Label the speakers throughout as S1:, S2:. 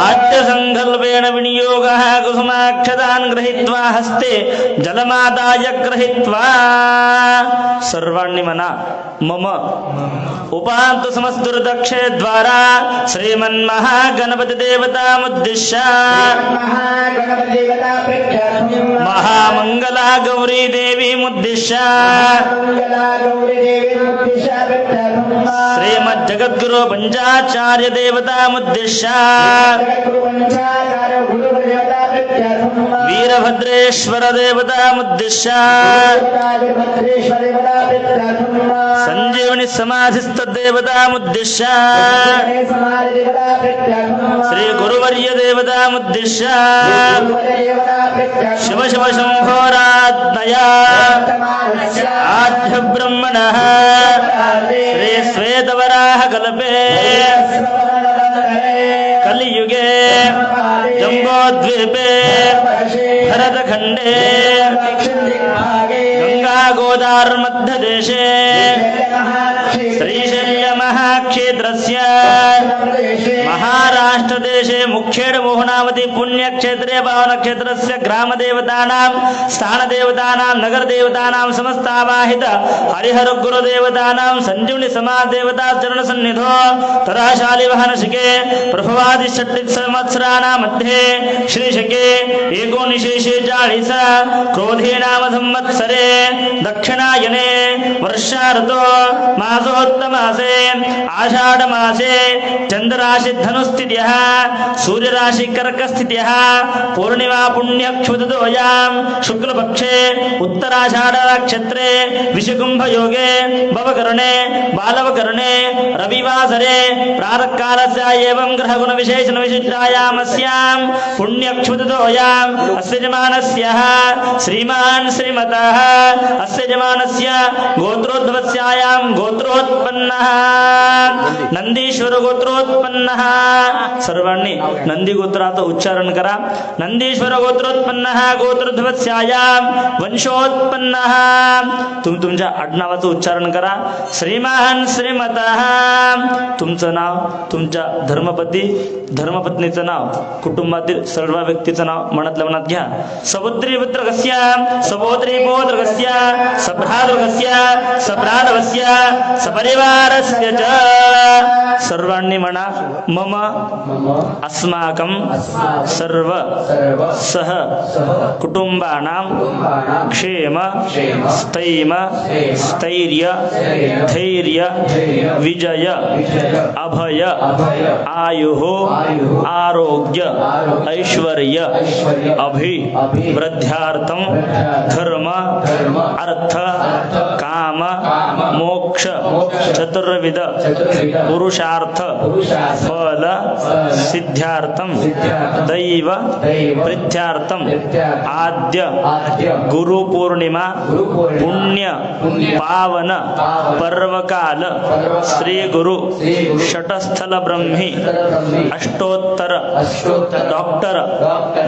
S1: आद्यसङ्कल्पेन विनियोगः कुसुमाक्षतान् गृहीत्वा हस्ते जलमादाय गृहीत्वा सर्वाणि मना मम उपान्तु समस्तुर्दक्षे द्वारा श्रीमन्महागणपति देवतामुद्दिश्य महामङ्गला गौरी देवीमुद्दिश्य श्रीमज्जगद्गुरु पञ्चाचार्य देवतामुद्दिश्य वीरभद्रेश्वर देवतामुद्दिश्य संजीवनी समाधिस्थ देवतामुद्दिश्य श्री गुरुवर्य देवतामुद्दिश्य शिव शिव शंभोरात्मया आद्य ब्रह्मणः श्री श्वेतवराह कल्पे कलियुगे जम्बोद्वीपे भरतखंडे गंगा गोदावरी मध्यदेशे श्रीशैल महाक्षेत्रस्य महाराष्ट्र देशे मुखेड मोहनावती पुण्यक्षेत्रे पावनक्षेत्रस्य ग्रामदेवतानां स्थानदेवतानां नगरदेवतानां समस्तावाहित हरिहर गुरुदेवतानां संजीवनी समादेवता चरण सन्निधो तथा शालिवाहनशिके प्रभवादि षट् संवत्सराणां मध्ये श्रीशके 1940 क्रोधे नाम संवत्सरे दक्षिणायने वर्षा ऋतो मासोत्तमासे आषाढ़ मासे चंद्रराशि धनुस्थितिः सूर्यराशि कर्कस्थितिः पूर्णिमा पुण्यक्षुतोयां शुक्लपक्षे उत्तराषाढ़ नक्षत्रे विषुकुंभ योगे भवकरणे बालवकरणे रविवासरे प्रातःकालस्य एवं ग्रहगुण विशेषण विशिष्टायामस्यां पुण्यक्षुतोयाम् अस्य यजमानस्य श्रीमान् श्रीमतः अस्य यजमानस्य गोत्रोद्भवस्यायां गोत्रोत्पन्नः नंदीश्वर गोत्रोत्पन्नः सर्वांनी नंदी गोत्राचं उच्चारण करा. नंदीश्वर गोत्रोत्पन्नः गोत्रोद्भवस्यायां वंशोत्पन्नः. तुम्ही तुमच्या आडनावाचं उच्चारण करा. श्रीमान श्रीमतः तुमचं नाव, तुमच्या धर्मपती धर्मपत्नीचं नाव, कुटुंबातील सर्व व्यक्तीचं नाव मनातल्या मनात घ्या. सपुत्री पुत्रकस्य सपोत्री पौत्रकस्य सभ्रातृकस्य सभ्रातवस्य सपरिवारस्य च. सर्वांनी म्हणा मम अस्माकं सर्व सह कुटुंबानां क्षेम स्थैम स्थैर्य धैर्य विजय अभय आयुः आरोग्य ऐश्वर्य अभिवृद्ध्यार्थं धर्म अर्थ काम मोक्ष चतुर्विध पुरुषार्थ फल सिद्ध्यार्थं दैव प्रीत्यार्थं आद्य गुरु पूर्णिमा पुण्य पावन पर्वकाल श्री गुरु षटस्थल ब्रह्मी अष्टोत्तर डॉक्टर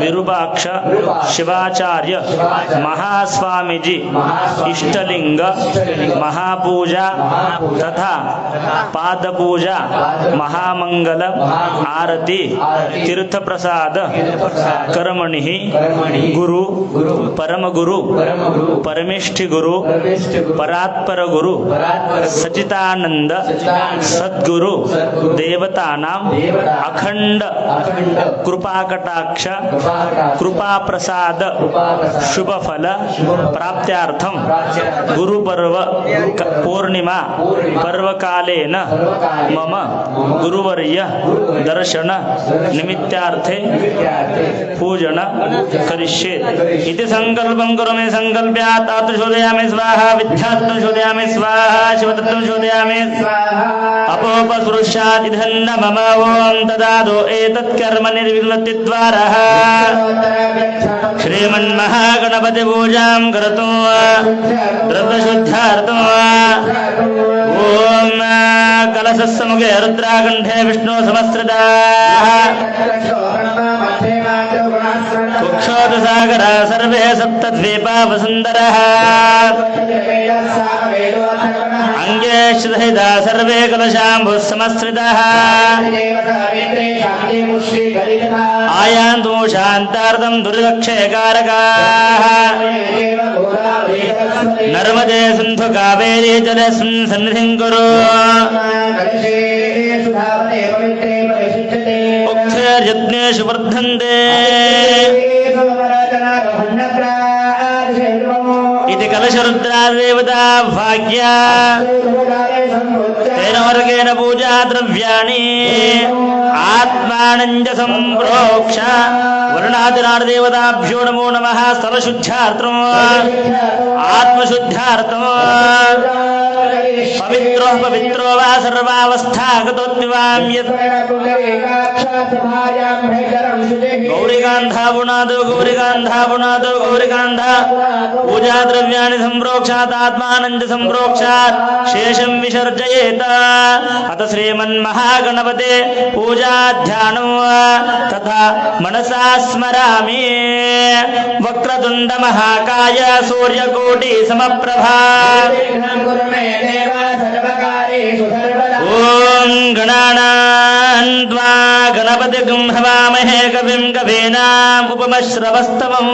S1: विरूपाक्ष शिवाचार्य महास्वामीजी इष्टलिंग महापूजा तथा पादपूजा महामंगल आरती तीर्थ प्रसाद कर्मणि गुरु परम गुरु परमेष्ठि गुरु परात्पर गुरु सचितानंद सद्गुरु देवतानां अखंड कृपाकटाक्ष कृपा प्रसाद शुभ फल प्राप्त्यार्थं गुरुपर्व पूर्णिमा पर्वकालेन मम गुरुवर्य दर्शन निमित्तार्थे पूजन करिष्ये इति संकल्पं करोमि. संकल्प्यात् आत्मशोधयामि स्वाहा विद्यात्मं शोधयामि स्वाहा शिवतत्त्वं शोधयामि स्वाहा अपोपसुरुष्यात् इदन्न मम ओं तदादो एतत् कर्म निर्विघ्नतिद्वारः श्रीमन्महागणपति पूजां कर्तुं द्रव्यशुद्ध्यार्थं ओं कलशस्समुखे रुद्राकण्ठे विष्णु समस्कृताः क्षोदसागर सर्वे सप्तद्वीपा वसुन्धरः अंगे श्रहिता सर्वे कलशाम्बुः समश्रितः आयान्तु शान्तार्दं दुर्दक्षयकारकाः नर्मदे सिन्धु कावेरी जलेऽस्मिन् सन्निधिं कुरु उक्थैर्यज्ञेषु वर्धन्ते इति कलशरुद्रादेवता भाग्या तेन वर्गेण पूजा द्रव्याणि आत्मानं च सम्प्रोक्ष वर्णादिनादेवताभ्यो नमो नमः स्थलशुद्ध्यार्थम् आत्मशुद्ध्यार्थम् पवित्रो पवित्रो वा सर्वावस्थागतोऽत्मिवाम्यत् गौरिकान्धा पुनादो गौरिकान्धा पुनादो गौरिकान्धा पूजा द्रव्याणि सम्प्रोक्षात् आत्मानं च सम्प्रोक्षात् शेषं विसर्जयेत अत श्रीमन्महागणपते पूजाध्यानं तथा मनसा स्मरामि वक्रतुण्ड महाकाय सूर्यकोटि समप्रभा ओम गणानां त्वा गणपतिगं हवामहे कविं कवीनाम् उपमश्रवस्तमं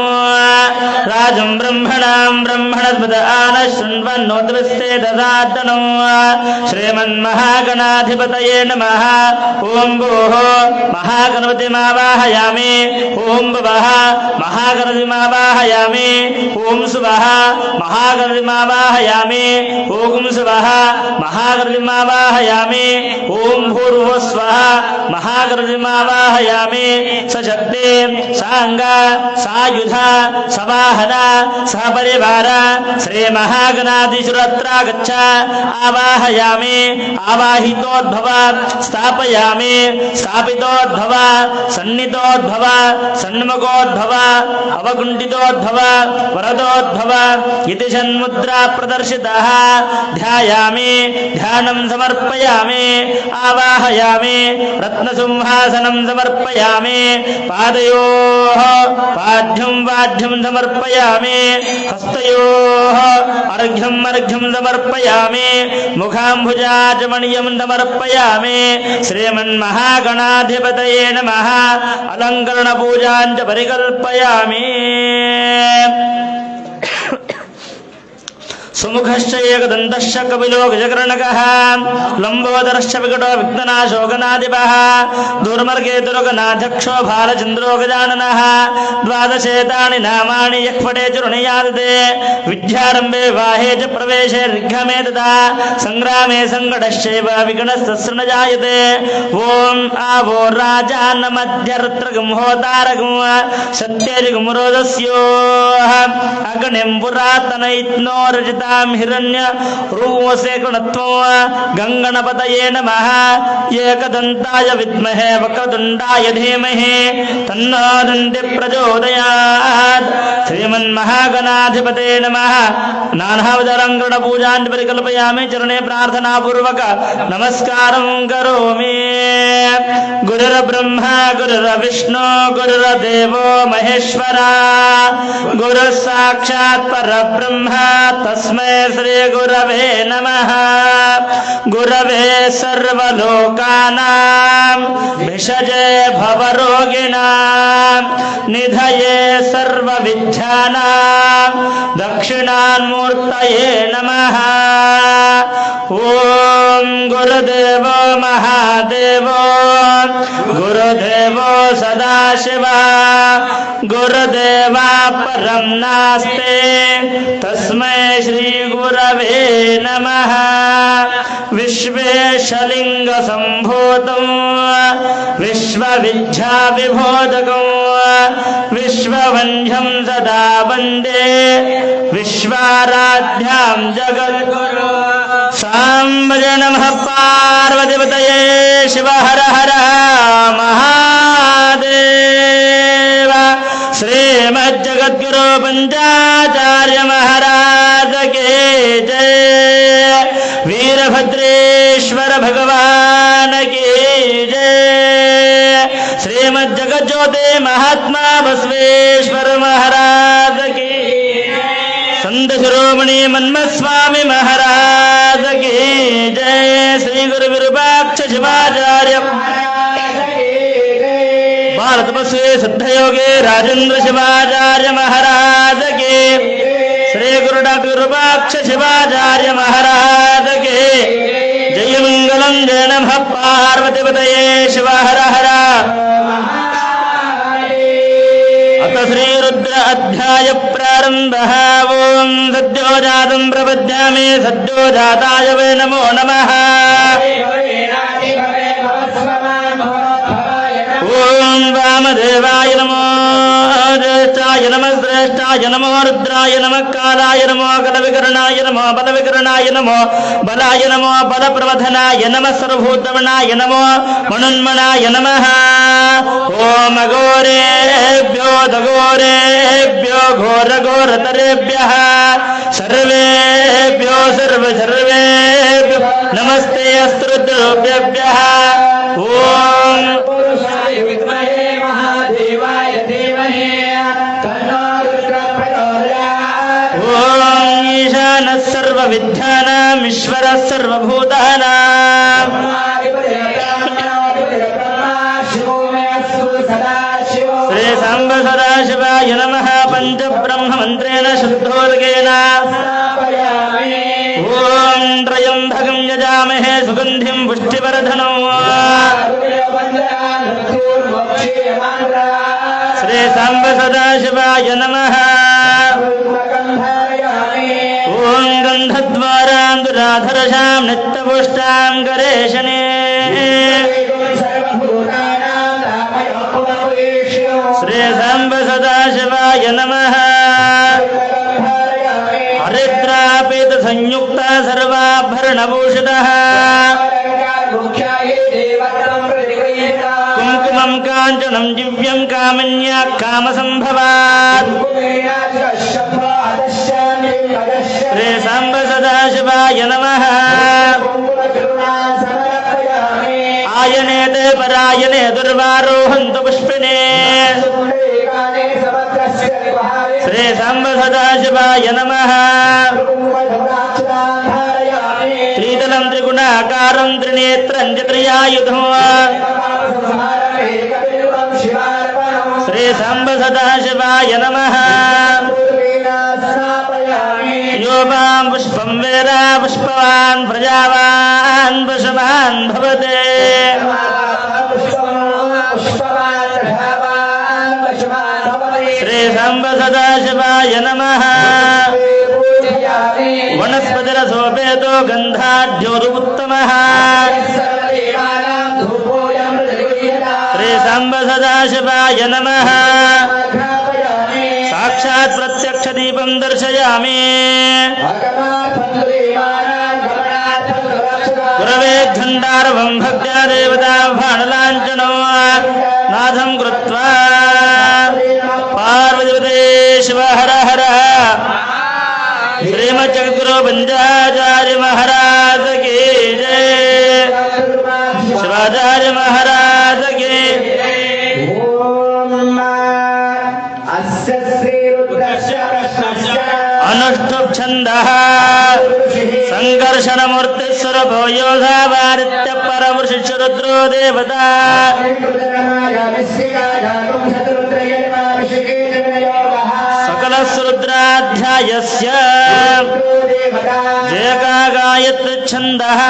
S1: राजं ब्रह्मणां ब्रह्मणस्पद आनशृण्वन्नोतृस्ते ददातनं श्रीमन्महागणाधिपतये नमः ओं भोः महागणपतिमावाहयामि ओं भवः महागणपतिमावाहयामि ओं सुवः महागणपतिमावाहयामि ओं सुवः महागणपतिमावाहयामि ओं भूर्भुवस्वः महागणपतिमावाहयामि सशक्ति साङ्ग सायुध सवाहन सहपरिवार श्रीमहागणाधीशुरत्रागच्छ आवाहयामि आवाहितोद्भव स्थापयामि स्थापितोद्भव सन्नितोद्भव सन्मुखोद्भव अवकुण्ठितोद्भव वरदोद्भव इति षण्मुद्रा प्रदर्शितः ध्यायामि ध्यानं समर्पयामि आवाहयामि रत्नसिंहासनं समर्पयामि पादयोः पाद्यं वाद्यं समर्पयामि हस्तयोः अर्घ्यं अर्घ्यं समर्पयामि मुखाम्बुजाचमणीयं समर्पयामि श्रीमन्महागणाधिपतये नमः अलङ्करणपूजां च परिकल्पयामि सुमुखश्च एकदन्तश्च कपिलो गजकर्णकः लम्बोदरश्च विकटो विघ्ननाशो गणाधिपः दुर्मर्गे दुर्गनाध्यक्षो भालचन्द्रो गजाननः द्वादशेतानि नामानि यः पठे चुरुणयादते विद्यारम्भे वाहे च प्रवेशे ऋग्घमे तथा सङ्ग्रामे सङ्कटश्चैव विघ्नस्तस्य न जायते ॐ आवो राजानमध्यर्त्रगं होतारगं सत्यजिगं रोदस्योः अग्निं पुरातनैत्नो रचिता हिरण्य रूपसे कृणत्वं गंगणपतये नमः एकदन्ताय विद्महे वक्रतुण्डाय धीमहि तन्नो दन्ति प्रचोदयात् श्रीमन्महागणाधिपतये नमः नानाविधलङ्करणपूजां परिकल्पयामि चरणे प्रार्थनापूर्वक नमस्कारं करोमि गुरुर्ब्रह्मा गुरुर्विष्णु गुरुर्देवो महेश्वरा गुरुः साक्षात् परब्रह्म तस्मै श्री गुरवे नमः गुरवे सर्वलोकानां भिषजे भवरोगिणां निधये सर्वविद्यानां दक्षिणान्मूर्तये नमः ॐ गुरुदेवो महादेवो गुरुदेवो सदाशिवा गुरुदेवा परं नास्ति तस्मै श्री गुरवे नमः विश्वेशलिङ्गसम्भूतं विश्वविद्याविभोधकं विश्ववन्ध्यं सदा वन्दे विश्वाराध्यां जगद्गुरो साम्बज नमः पार्वतीपतये शिव हर हर महादेव श्रीमज्जगद्गुरो पंचाचार्य महाराज के जय वीरभद्रेश्वर भगवान की जय श्रीमद् जगज्योति महात्मा बसवेश्वर महाराज की, संत शिरोमणि मन्मथ स्वामी महाराज की जय। श्री गुरु विरूपाक्ष शिवाचार्य भारत बसवे सिद्धयोगी राजेंद्र शिवाचार्य महाराज के, श्री गुरु डॉक्टर विरूपाक्ष शिवाचार्य महाराज के जय मंगलम। जय नमः पार्वतीपतये शिव हर हर। अथ श्री रुद्र अध्याय प्रारंभः। ओं सद्यो जातं प्रपद्यामि सद्यो जाताय वै नमो नमः। ओं वामदेवाय नमो ज्येष्ठाय नमः श्रेष्ठाय नमो रुद्राय नमः कालाय नमो कलविकरणाय नमो बलविकरणाय नमो बलाय नमो बलप्रवधनाय नमः सर्वभूतमनाय नमो मनुन्मनाय नमः। ओम अघोरेभ्यो दघोरेभ्यो घोरघोरतरेभ्यः सर्वेभ्यो सर्वेभ्यो नमस्ते अस्तु रुद्रेभ्यः। ओम ईशानः सर्वविद्यानाम् ईश्वरः सर्वभूतानाम् श्री सांब सदाशिवाय नमः। पंचब्रह्ममन्त्रेण शुद्धोदकेन ओं त्र्यम्बकं यजामहे सुगन्धिं पुष्टिवर्धनम्। श्री सांब सदाशिवाय नमः। ओं गन्धद्वारां दुराधरशां नित्यपुष्टां गणेशने श्री सांब सदाशिवाय नमः। हरिद्रापीत संयुक्त सर्वाभरणभूषितः कुङ्कुमं काञ्चनं दिव्यं कामन्या कामसम्भवात्। श्री सांब सदाशिवाय नमः। आयनेते परायणे दुर्वारोहन्तु पुष्पिणे श्री सांब सदाशिवाय नमः। त्रिदलं त्रिगुणाकारं त्रिनेत्रं चतुर्यायुधं श्री सांब सदाशिवाय नमः। योपां पुष्पं वेदा पुष्पवान् प्रजावान् पशुमान् भवते श्री सांब सदाशिवाय नमः। वनस्पतिरसोपेतो गन्धाढ्योरुत्तमः श्री सांब सदाशिवाय नमः। साक्षात् प्रत्यक्ष दीपं दर्शयामि गुरवे घण्टारवं भक्त्या देवता भाणलाञ्छनं नादं कृत्वा पार्वतीपतये शिव हर हर। श्रीमज्जगद्गुरु पंचाचार्य महाराज की जय। शिवाचार्य महाराज की अनुष्ठुप छन्दः संकर्षणमूर्ति स्वरूपो योधा वारित्य परमऋषि रुद्रो देवता सकलरुद्राध्यायस्य जयका गायत्री छन्दः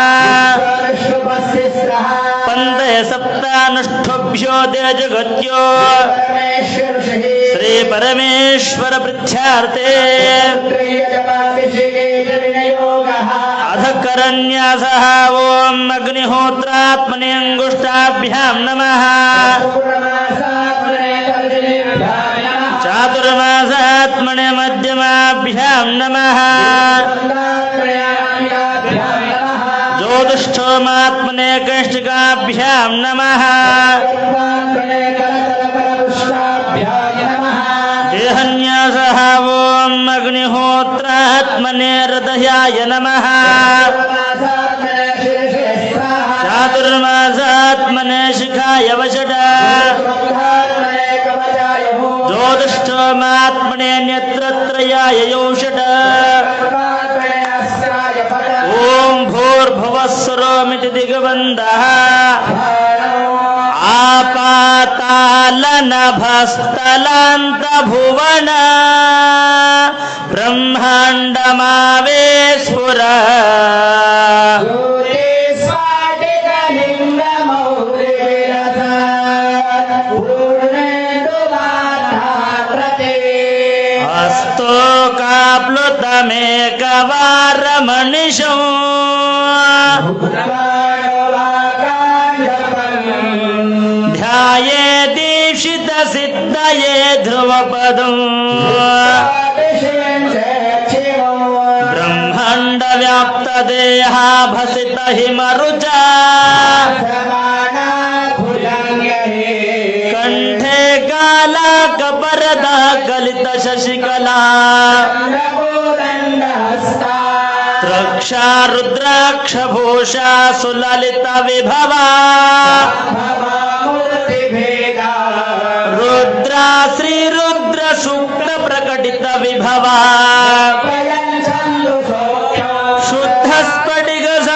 S1: पंते सप्तानुष्ठुभ्यो जगत्यो श्री परमेश्वर प्रीत्यार्थे अधकरन्यासः। ओम अग्निहोत्रात्मने अंगुष्ठाभ्यां नमः। चातुर्मासात्मने मध्यमाभ्यां नमः। ज्योतिष्ठोमात्मने कैष्टिकाभ्यां नमः। देहन्यासः। ओम अग्निहोत्रात्मने हृदयाय नमः। चतुर्मासात्मने शिखाय वषट ज्योतिष्ठोमात्मने नेत्रत्रयाय यौषट ॐ भूर्भुवः स्वरोमिति दिग्बन्धः आपातालनभस्तलान्तभुवन ब्रह्माण्डमावेस्फुर अस्तोकाप्लुतमेकवारमनिशो ध्याये दीक्षितसिद्धये ध्रुवपदम् ब्रह्माण्डव्याप्तदेहाभसितहिमरुचा कंठे कालाकपरदा गलितशशिकला त्रक्षा रुद्राक्षभूषा सुललितविभवा रुद्रा श्रीरुद्रसूक्तप्रकटितविभवा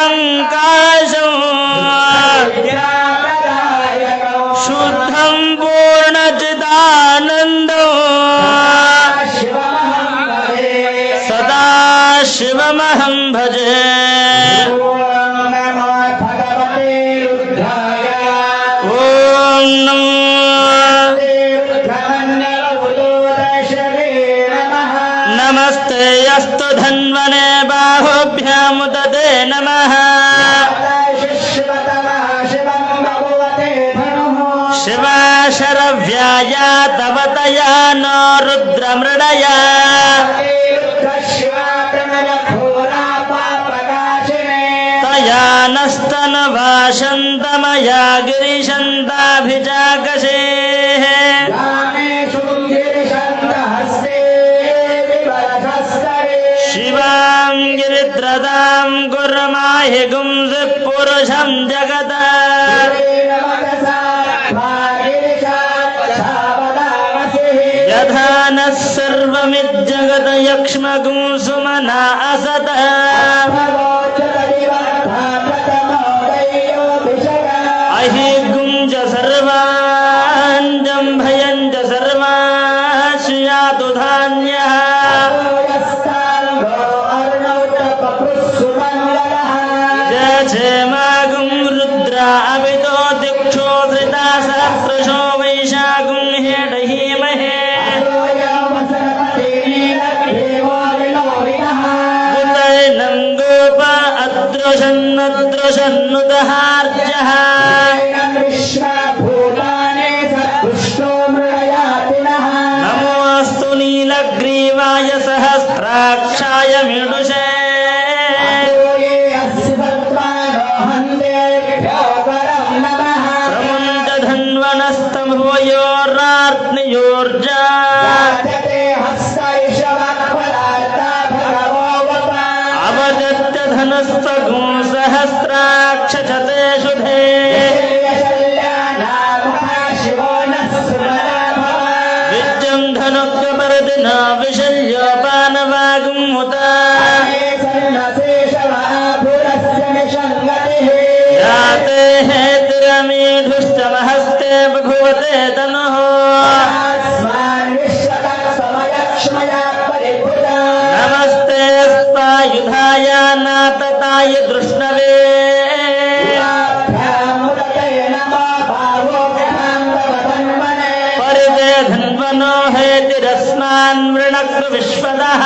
S1: शुद्धस्फटिकसङ्काशम् शुद्धं पूर्णचिदानन्दम् सदा शिवमहं भजे ॐ नमस्ते अस्तु धन्वने बाहुभ्यामुदते नमः शिवाशरव्याय तव तया नो रुद्रमृडय तया नस्तनभाषन्तमया गिरिशन्ताभिजाकशेः शिवां गिरित्रदां गुरुमाहि गुंसिः पुरुषं जगत् यथा नः सर्वमिज्जगत् यक्ष्मगुं सुमना असत अहिगुं च सर्वान् जम्भयं च सर्वान् श्यातु धान्यः जयक्षेमागुं रुद्रा अवितो दिक्षो धृता सहस्रशो वैशाखुं हेडहीमहे कुतैनं गोप अदृशन्नुदहार्जः नमोऽस्तु नीलग्रीवाय सहस्राक्षाय मीडुषे प्रमुञ्चधन्वनस्तम्भोयोर्रात्नियोर्जा अवदत्य धनस्तगुं सहस्राक्षते शुधे विद्यं धनुक्कपर्दिन विशल्योपानवागुमुता याते हेतिरमीढुष्टमहस्ते बभुवते तनुः नमस्ते अस्तायुधाय नातताय दृष्णवे परिते धन्वनो हेतिरस्मान् मृणक्र विश्वदः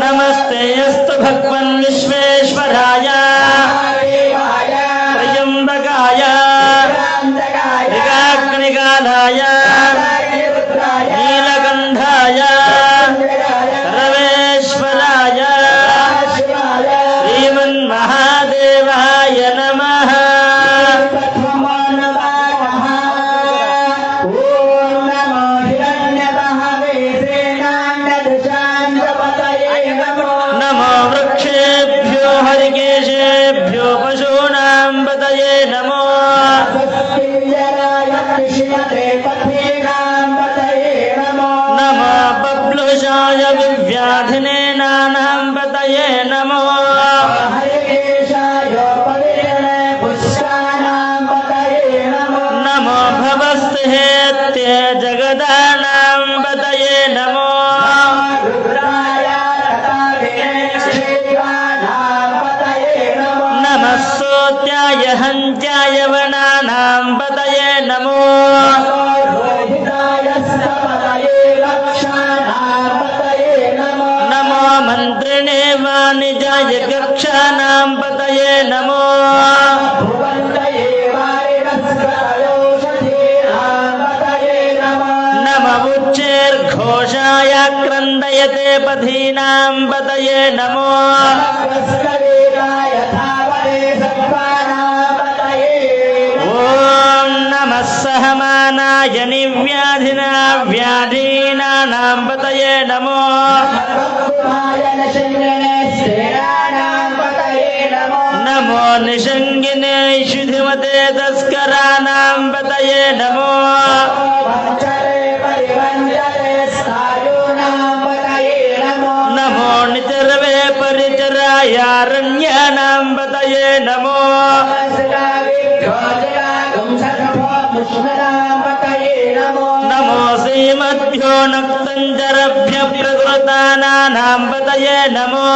S1: नमस्ते अस्तु भगवन् विश्वेश्वराय त्र्यम्बकाय ऋगाग्निकालाय नीलकण्ठाय सर्वेश्वराय श्रीमन्महादेवाय नमः नमो वृक्षे व्याधिने नानां पतये नमो नमो भवस्तेत्य जगदानां पतये नमो नमः सोत्याय हन्त्याय वनानां पतये नमो नमो मन्त्रिणे वाणिजाय गक्षानां पतये नमो नमः उच्चैर्घोषाय क्रन्दयते पथीनां पतये नमो ॐ नमः सहमानाय निव्याधिना व्याधीनानां पतये नमो नमो निषङ्गिने शुधिमते तस्कराणां पतये नमो नमो निचर्वे परिचरायारण्यानां पतये नमो नमो श्रीमद्भ्यो नक्तञ्जरभ्य प्रकृतानां पतये नमो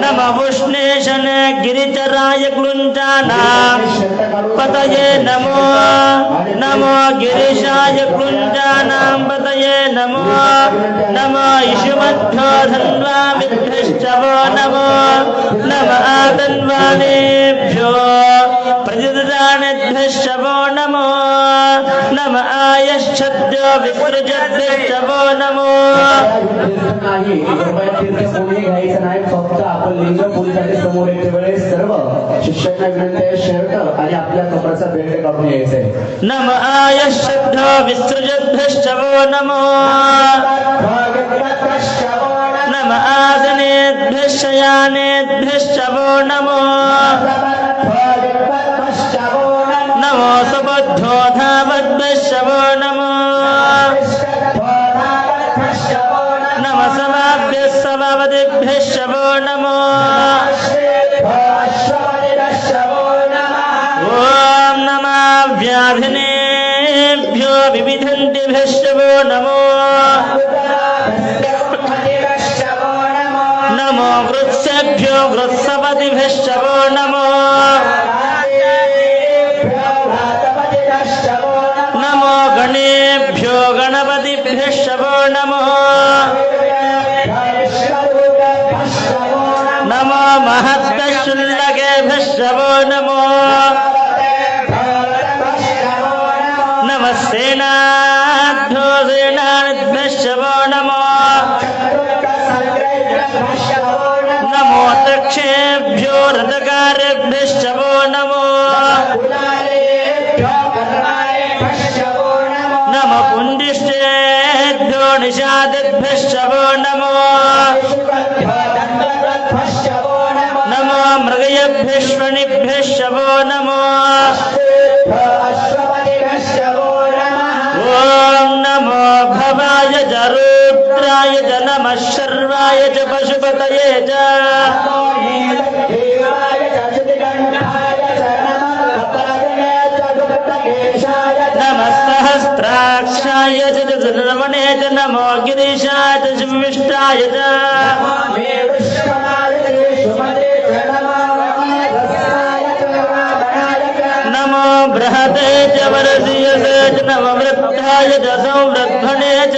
S1: नमः उष्णेशन गिरिचराय क्लुञ्जानां पतये नमो नमो गिरिशाय क्लुञ्जानां पतये नमो नमो इषुमद्भ्यो धन्वामिभ्यश्च वो नमो नमः आतन्वानेभ्यो प्रजदानेभ्यश्च वो नमो नमः आयश्चद्यो विसृजद्भ्यश्च वो नमो
S2: फक्त आपण लिंग पूजेसाठी समोर येते वेळेस सर्व शिष्यांना विनंती आहे शर्ट आणि आपल्या कपड्याचा बेल्ट काढून यायचा आहे
S1: नमः आयश्चद्यो विसृजद्भ्यश्च वो नमो नमः आसनेभ्यश्च यानेभ्यश्च वो नमो नमो सुबुद्धो धावद्भ्यश्च वो नमो नमः समाभ्यः समावदिभ्यश्च वो नमो ॐ नमः व्याधिनेभ्यो विविधन्तिभ्यश्च वो नमो नमो वृत्सेभ्यो वृत्सपतिभ्यश्च वो नमो नमो गणेभ्यो गणपतिभ्यश्च वो नमो नमो महत्तशुल्लकेभ्यश्च वो नमो नमः सेनाभ्यो सेनानिभ्यश्च वो नमो नमो तक्षेभ्यो रथकारेभ्यश्च वो नमो नमो पुण्डिष्टेभ्यो निषादिभ्यश्च वो नमो नमो मृगयभ्यश्वनिभ्यश्च वो नमो ॐ नमो भवाय च रुद्राय च नमः शर्वाय च पशुपतये च नमः सहस्राक्षाय च चतुर्वणे च नमो गिरीशाय च शिविष्टाय च नमो बृहते च वरसियसे च नमो वृद्धाय च संवृद्धने च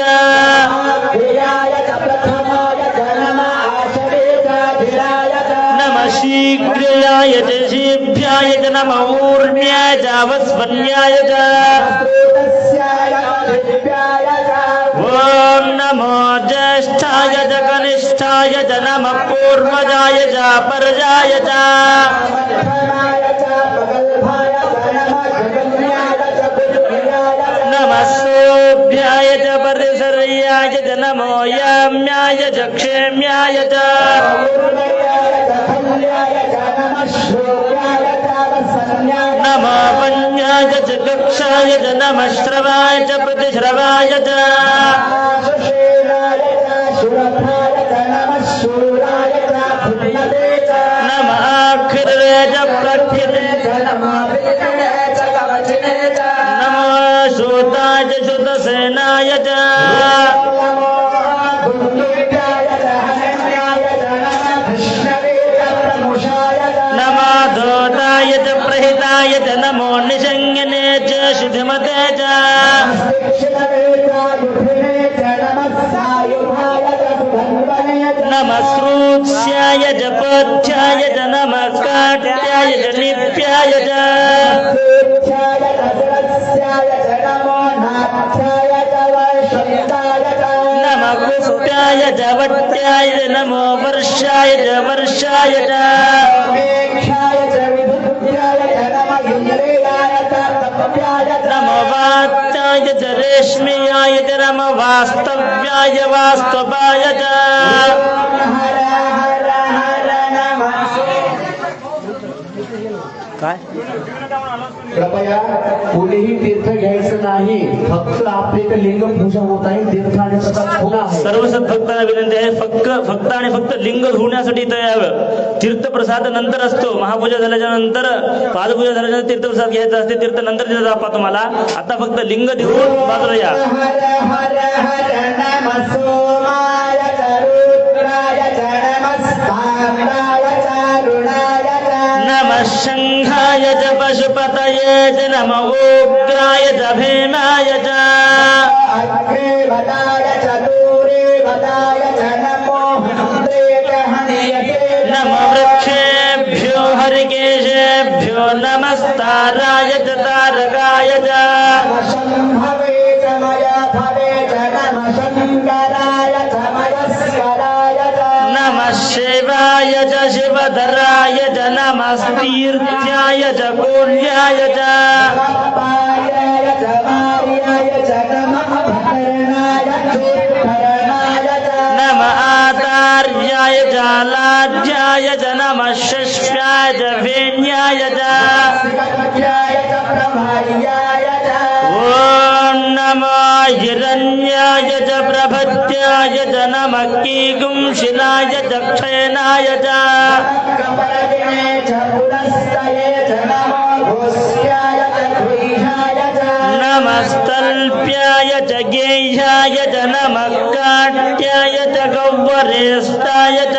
S1: नमः शीघ्राय च शीभ्याय च नमः ऊर्म्याय च वस्वन्याय च ॐ नमो ज्येष्ठाय च कनिष्ठाय च नमः पूर्वजाय च परजाय च नमः सोभ्याय च परिसर्याय च नमो याम्याय च क्षेम्याय च नमो वन्याय च कक्षाय च नमः श्रवाय च प्रतिश्रवाय च नमो दोताय च प्रहिताय च नमो निषङ्गिने च शुधिमते च नमः श्रूत्स्याय च पथ्याय च नमः काट्याय च निप्याय च नमः पुष्टाय च वट्याय च नमो वर्षाय च वर्षाय च नमो वात्याय च रेश्म्याय च नमो वास्तव्याय वास्तवाय च काय
S2: कृपया कुणीही तीर्थ घ्यायचं नाही, फक्त आपले इथे लिंग पूजा होत आहे. तीर्थ आणि प्रसाद पुन्हा आहे.
S1: सर्व सद्भक्तांना विनंती आहे, फक्त आणि फक्त लिंग धुण्यासाठी इथं यावं. तीर्थप्रसाद नंतर असतो. महापूजा झाल्याच्या नंतर, पादपूजा झाल्याच्या नंतर तीर्थप्रसाद घ्यायचा असते. तीर्थ नंतर तिथं जापा तुम्हाला. आता फक्त लिंग देऊन बाजूला या. नमः शंखाय च पशुपतये च नमो उग्राय च भीमाय च नमो वृक्षेभ्यो हरिकेशेभ्यो नमस्ताराय च तारकाय च नमः शिवाय च शिवधराय च नमस्तीर्थ्याय च कोल्याय च नम आतार्याय च लाढ्याय च नमः शश्व्याय च वेण्याय च ॐ नमो हिरण्याय च प्रभत्याय च नमः कीगुंशिलाय च क्षयनाय च नमस्तल्प्याय च गेह्याय च नमः काट्याय च गौवरेष्ठाय च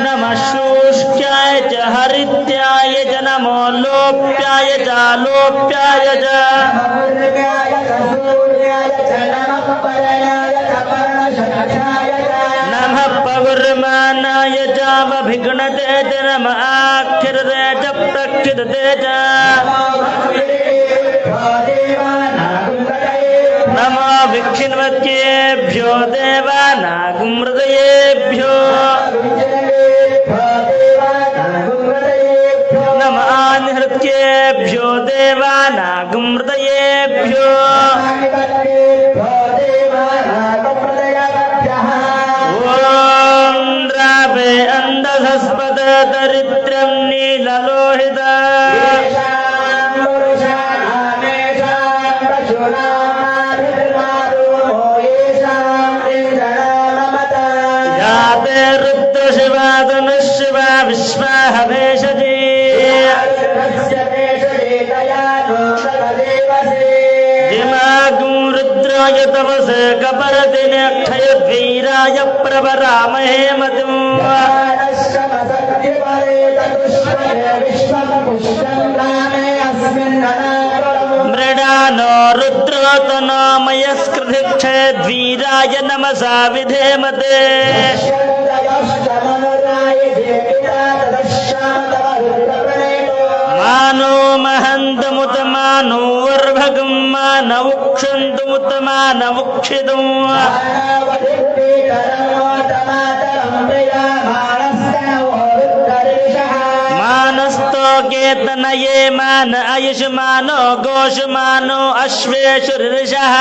S1: नमः शुष्क्याय च हरित्याय च नमो लोप्याय च लोप्याय च नमः पगुर्मानाय चावभिघ्नते च नमः आख्यर्ते च प्रक्षिदते च नमो विक्षिन्वत्येभ्यो देवानागुमृदयेभ्यो नमः आनिहृत्येभ्यो देवानागुमृदयेभ्यो ॐ द्रावे अन्धस्पद दरिद्रं नीललोहित जाते रुद्रशिवा धनुशिवा विश्वाहवेशजी जिमागुं रुद्राय तपसे कपरदिने क्षयद्वीराय प्रवरामहे मतिम् मृडानो रुद्रोतनो मयस्कृधिक्षयद्वीराय नमसा विधेमते मानो महन्तमुत मानो वर्भगं मानवुक्षन्तमुत मानवुक्षितम् मानस्तो केतनये मान आयुष्मानो गोषमानो अश्वेशुर्षः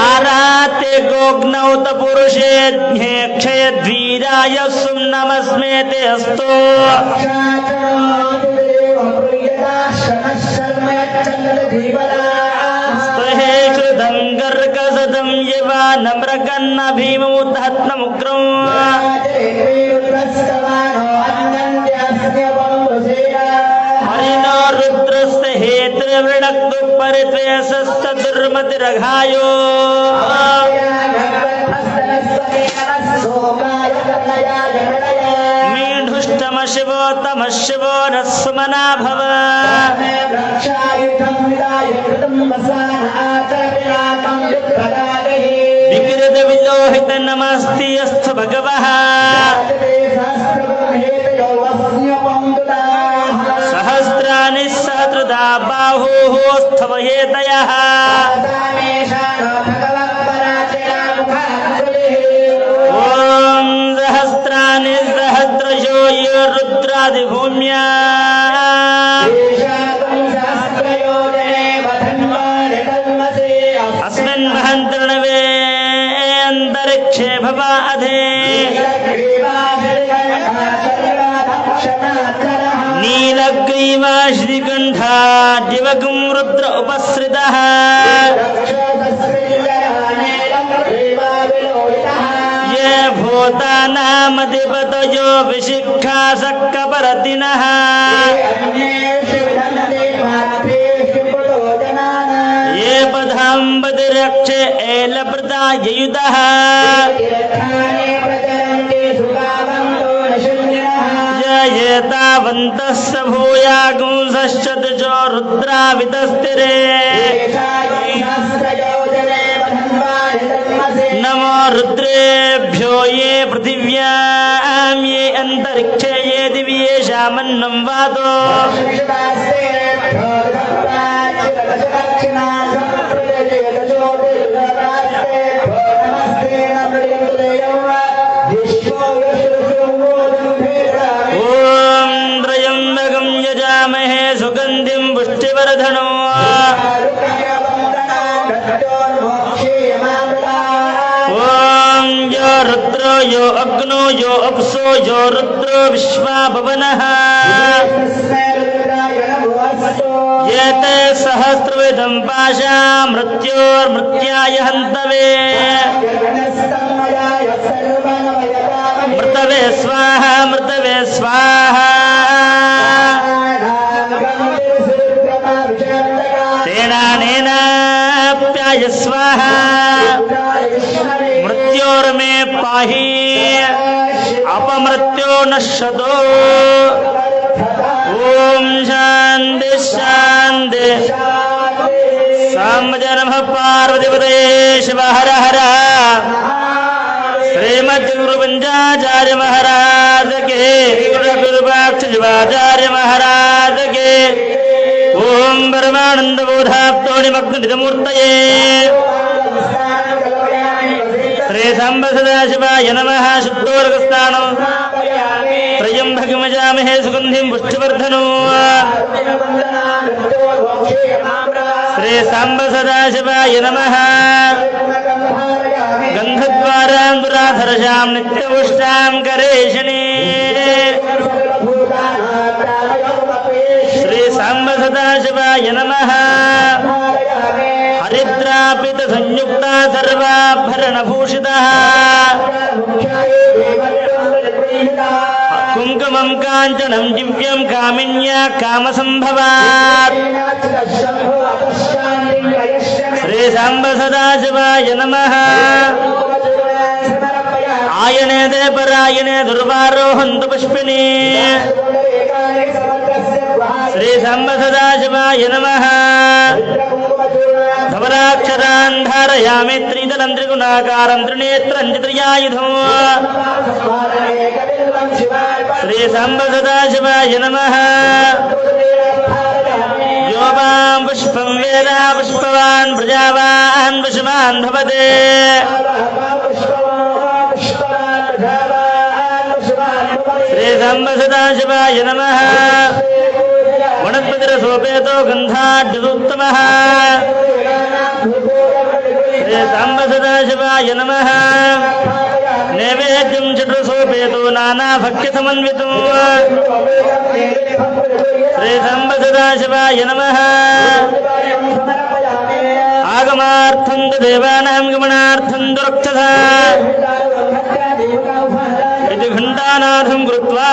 S1: आराते गोग्नौत पुरुषे क्षयद्वीराय सुम्नमस्मेते अस्तु स्तुहेषु ऋतं गर्गसदं यवानमृगन्न भीममुद्धत्नमुग्रम् हरिणो रुद्रस्य हेतृवृणक्तु परित्वेषश्च दुर्मतिरघायो मीढुष्टम शिवो न सुमना भव विकृत विलोहित नमस्ति अस्तु भगवः सहस्राणि सहस्रदा बाहुः स्थवयेतयः ॐ सहस्राणि सहस्रशो यो रुद्रादिभूम्या अस्मिन् महन्तर्णवे अन्तरिक्षे भवाधे नीलग्रीवा श्रीकण्ठा दिवगुं रुद्र उपसृतः ये भूतानामधिपतयो विशिक्षा सक्कपरतिनः ये पदाम्बतिरक्षे एलप्रदा ययुधः ये तावन्तस्य भूयागुंसश्चतुजो रुद्रावितस्तिरे नमो रुद्रेभ्यो ये पृथिव्यां ये अन्तरिक्षे ये दिव्येषामन्नं वातो ॐ त्र्यम्बकं यजामहे सुगन्धिं पुष्टिवर्धनम् ॐ यो रुद्रो यो अग्नो यो अप्सो यो रुद्रो विश्वा भवनः ये ते सहस्रविधं पाशा मृत्योर्मृत्याय हन्तवे मृतवे स्वाहा मृतवे स्वाहा तेनानेनाप्याय स्वाहा मृत्योर्मे पाहि अपमृत्यो नश्यतो ॐ शान्ति शान्ति साम्ब नमः पार्वतीपतये शिव हर हर श्रीमद् गुरु पंचाचार्य महाराज के गुरुपाक्ष शिवाचार्य महाराज के ओम परमानंद बोधाप्तो निमग्न निधमूर्तये श्री सांब सदाशिवाय नमः शुद्धोदकस्नानं त्र्यम्बकमजामहे सुगन्धिं पुष्टिवर्धनो श्री सांब सदाशिवाय नमः गन्धद्वारान्धुराधरशां नित्यपुष्टां करेशने श्री सांब सदाशिवाय नमः हरिद्रापित संयुक्ता सर्वाभरणभूषितः कुङ्कुमं काञ्चनं दिव्यं कामिन्या कामसम्भवात् श्री सांब सदाशिवाय नमः आयने दे परायणे दुर्वारोहन्तु पुष्पिनी श्री सांब सदाशिवाय नमः धवराक्षरान् धारयामि त्रिदलं त्रिगुणाकारं त्रिनेत्रं त्रियायुधम् श्री सांब सदाशिवाय नमः यो वां पुष्पं वेद पुष्पवान् प्रजावान् पुष्पवान् भवते श्री सांब सदाशिवाय नमः वनस्पतिरसोपेतो गन्धाढ्योत्तमः श्री सांब सदाशिवाय नमः नैवेद्यं चतुर्सोपेतो नानाभक्ष्यसमन्वितम् श्री सांब सदाशिवाय नमः आगमार्थं देवानां गमनार्थं दुरक्षसा इति घण्टानाथं कृत्वा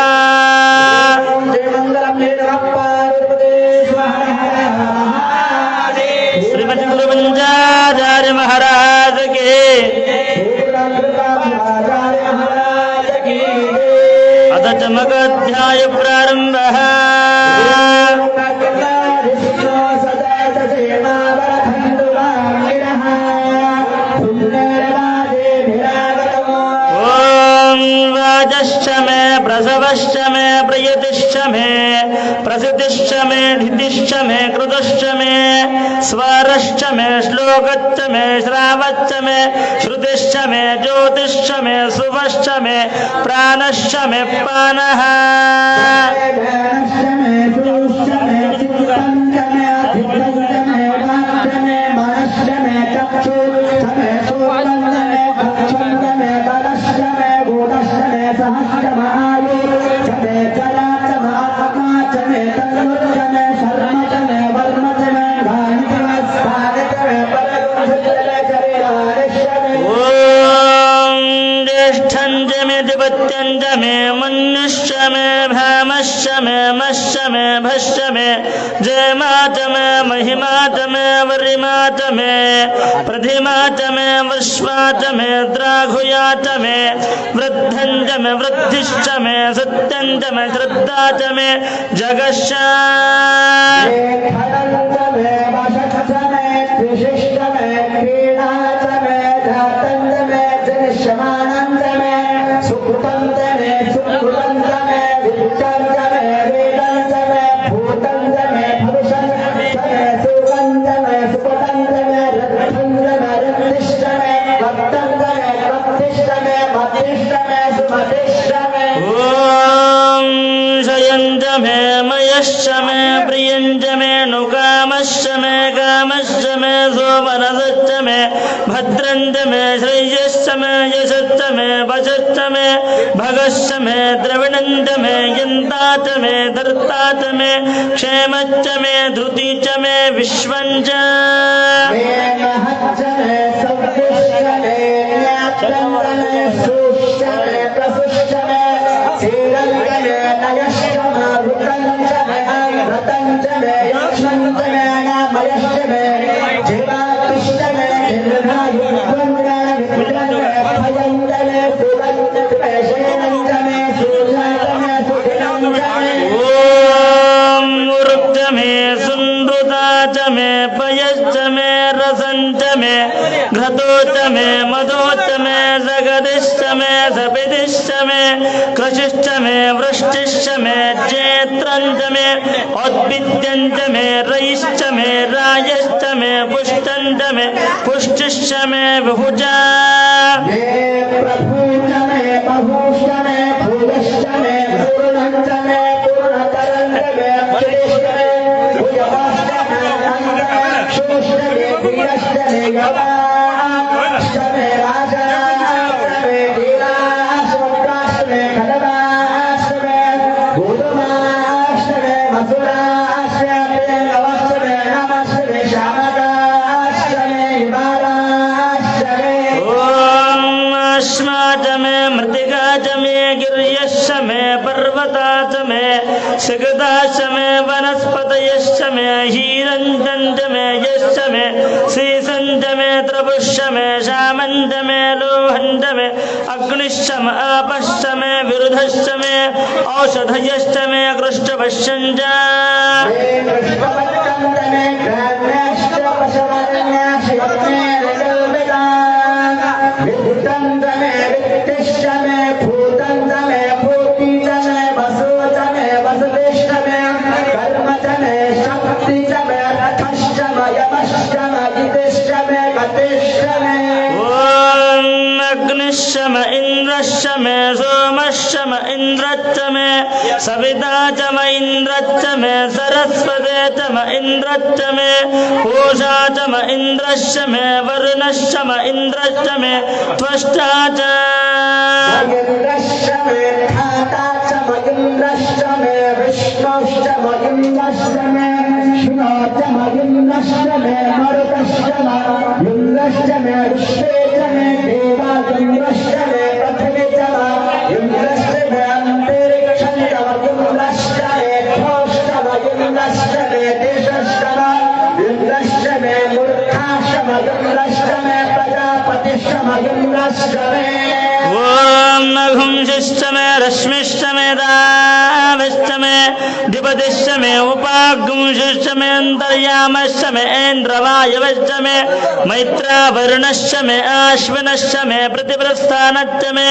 S1: श्रीमद् गुरुपञ्चाचार्य महाराज के अथ चमकाध्याय प्रारम्भः। मे प्रसवश्च मे प्रयतिश्च मे प्रसिद्धिश्च मे धितिश्च मे कृतश्च मे स्वरश्च मे श्लोकश्च मे श्रावश्च मे श्रुतिश्च मे ज्योतिश्च मे सुवश्च मे प्राणश्च मे पानः पत्यंच मे मनुष्य मे भामश्च मे मश्च मे भश्च मे जयमाच मे महिमाच मे वरिमाच मे प्रथिमाच मे विश्वाच मे द्राघुयाच मे वृद्धंच मे वृद्धिश्च मे सत्यंच मे श्रद्धाच मे जगश्च मयश्च मे प्रियंच मे नुकामश्च मे कामश्च मे सोमनसश्च मे भद्रंच मे श्रेयश्च मे यशश्च मे वशश्च मे भगश्च मे द्रविणंच मे यन्ताच मे धर्ताच मे क्षेमश्च मे धृतिश्च मे विश्वंच घृतोच मे मधोच मे जगदिश्च मे सपिदिश्च मे कृषिश्च मे वृष्टिश्च मे चैत्रंच मे औद्भिद्यंच मे रयिश्च मे रायश्च मे पुष्टंच मे पुष्टिश्च मे बहुजा सिगदाश मे वनस्पतयश्च मे हीरंजंज मे यश्च मे सीसंज मे त्रपुष्च मे शामंज मे लोहंज मे अग्निश्च मे आपश्च मे विरुधश्च मे औषधयश्च मे कृष्णपश्यंज अग्निश्चम इंद्रश्चम सोमश्चम इंद्रच्चम सविताचम इंद्रच्चम सरस्वतीचम इंद्रच्चम पूषाचम इंद्रश्चम वरुणश्चम इंद्रश्चम त्वष्टाच विष्णुश्चम ओम नघुंशिश्च मे रश्मिश्च मे दाभिश्च मे दिपतिश्च मे उपागुंशिश्च मे अन्तर्यामश्च मे ऐन्द्रवायवश्च मे मैत्रावरुणश्च मे आश्विनश्च मे प्रतिप्रस्थानश्च मे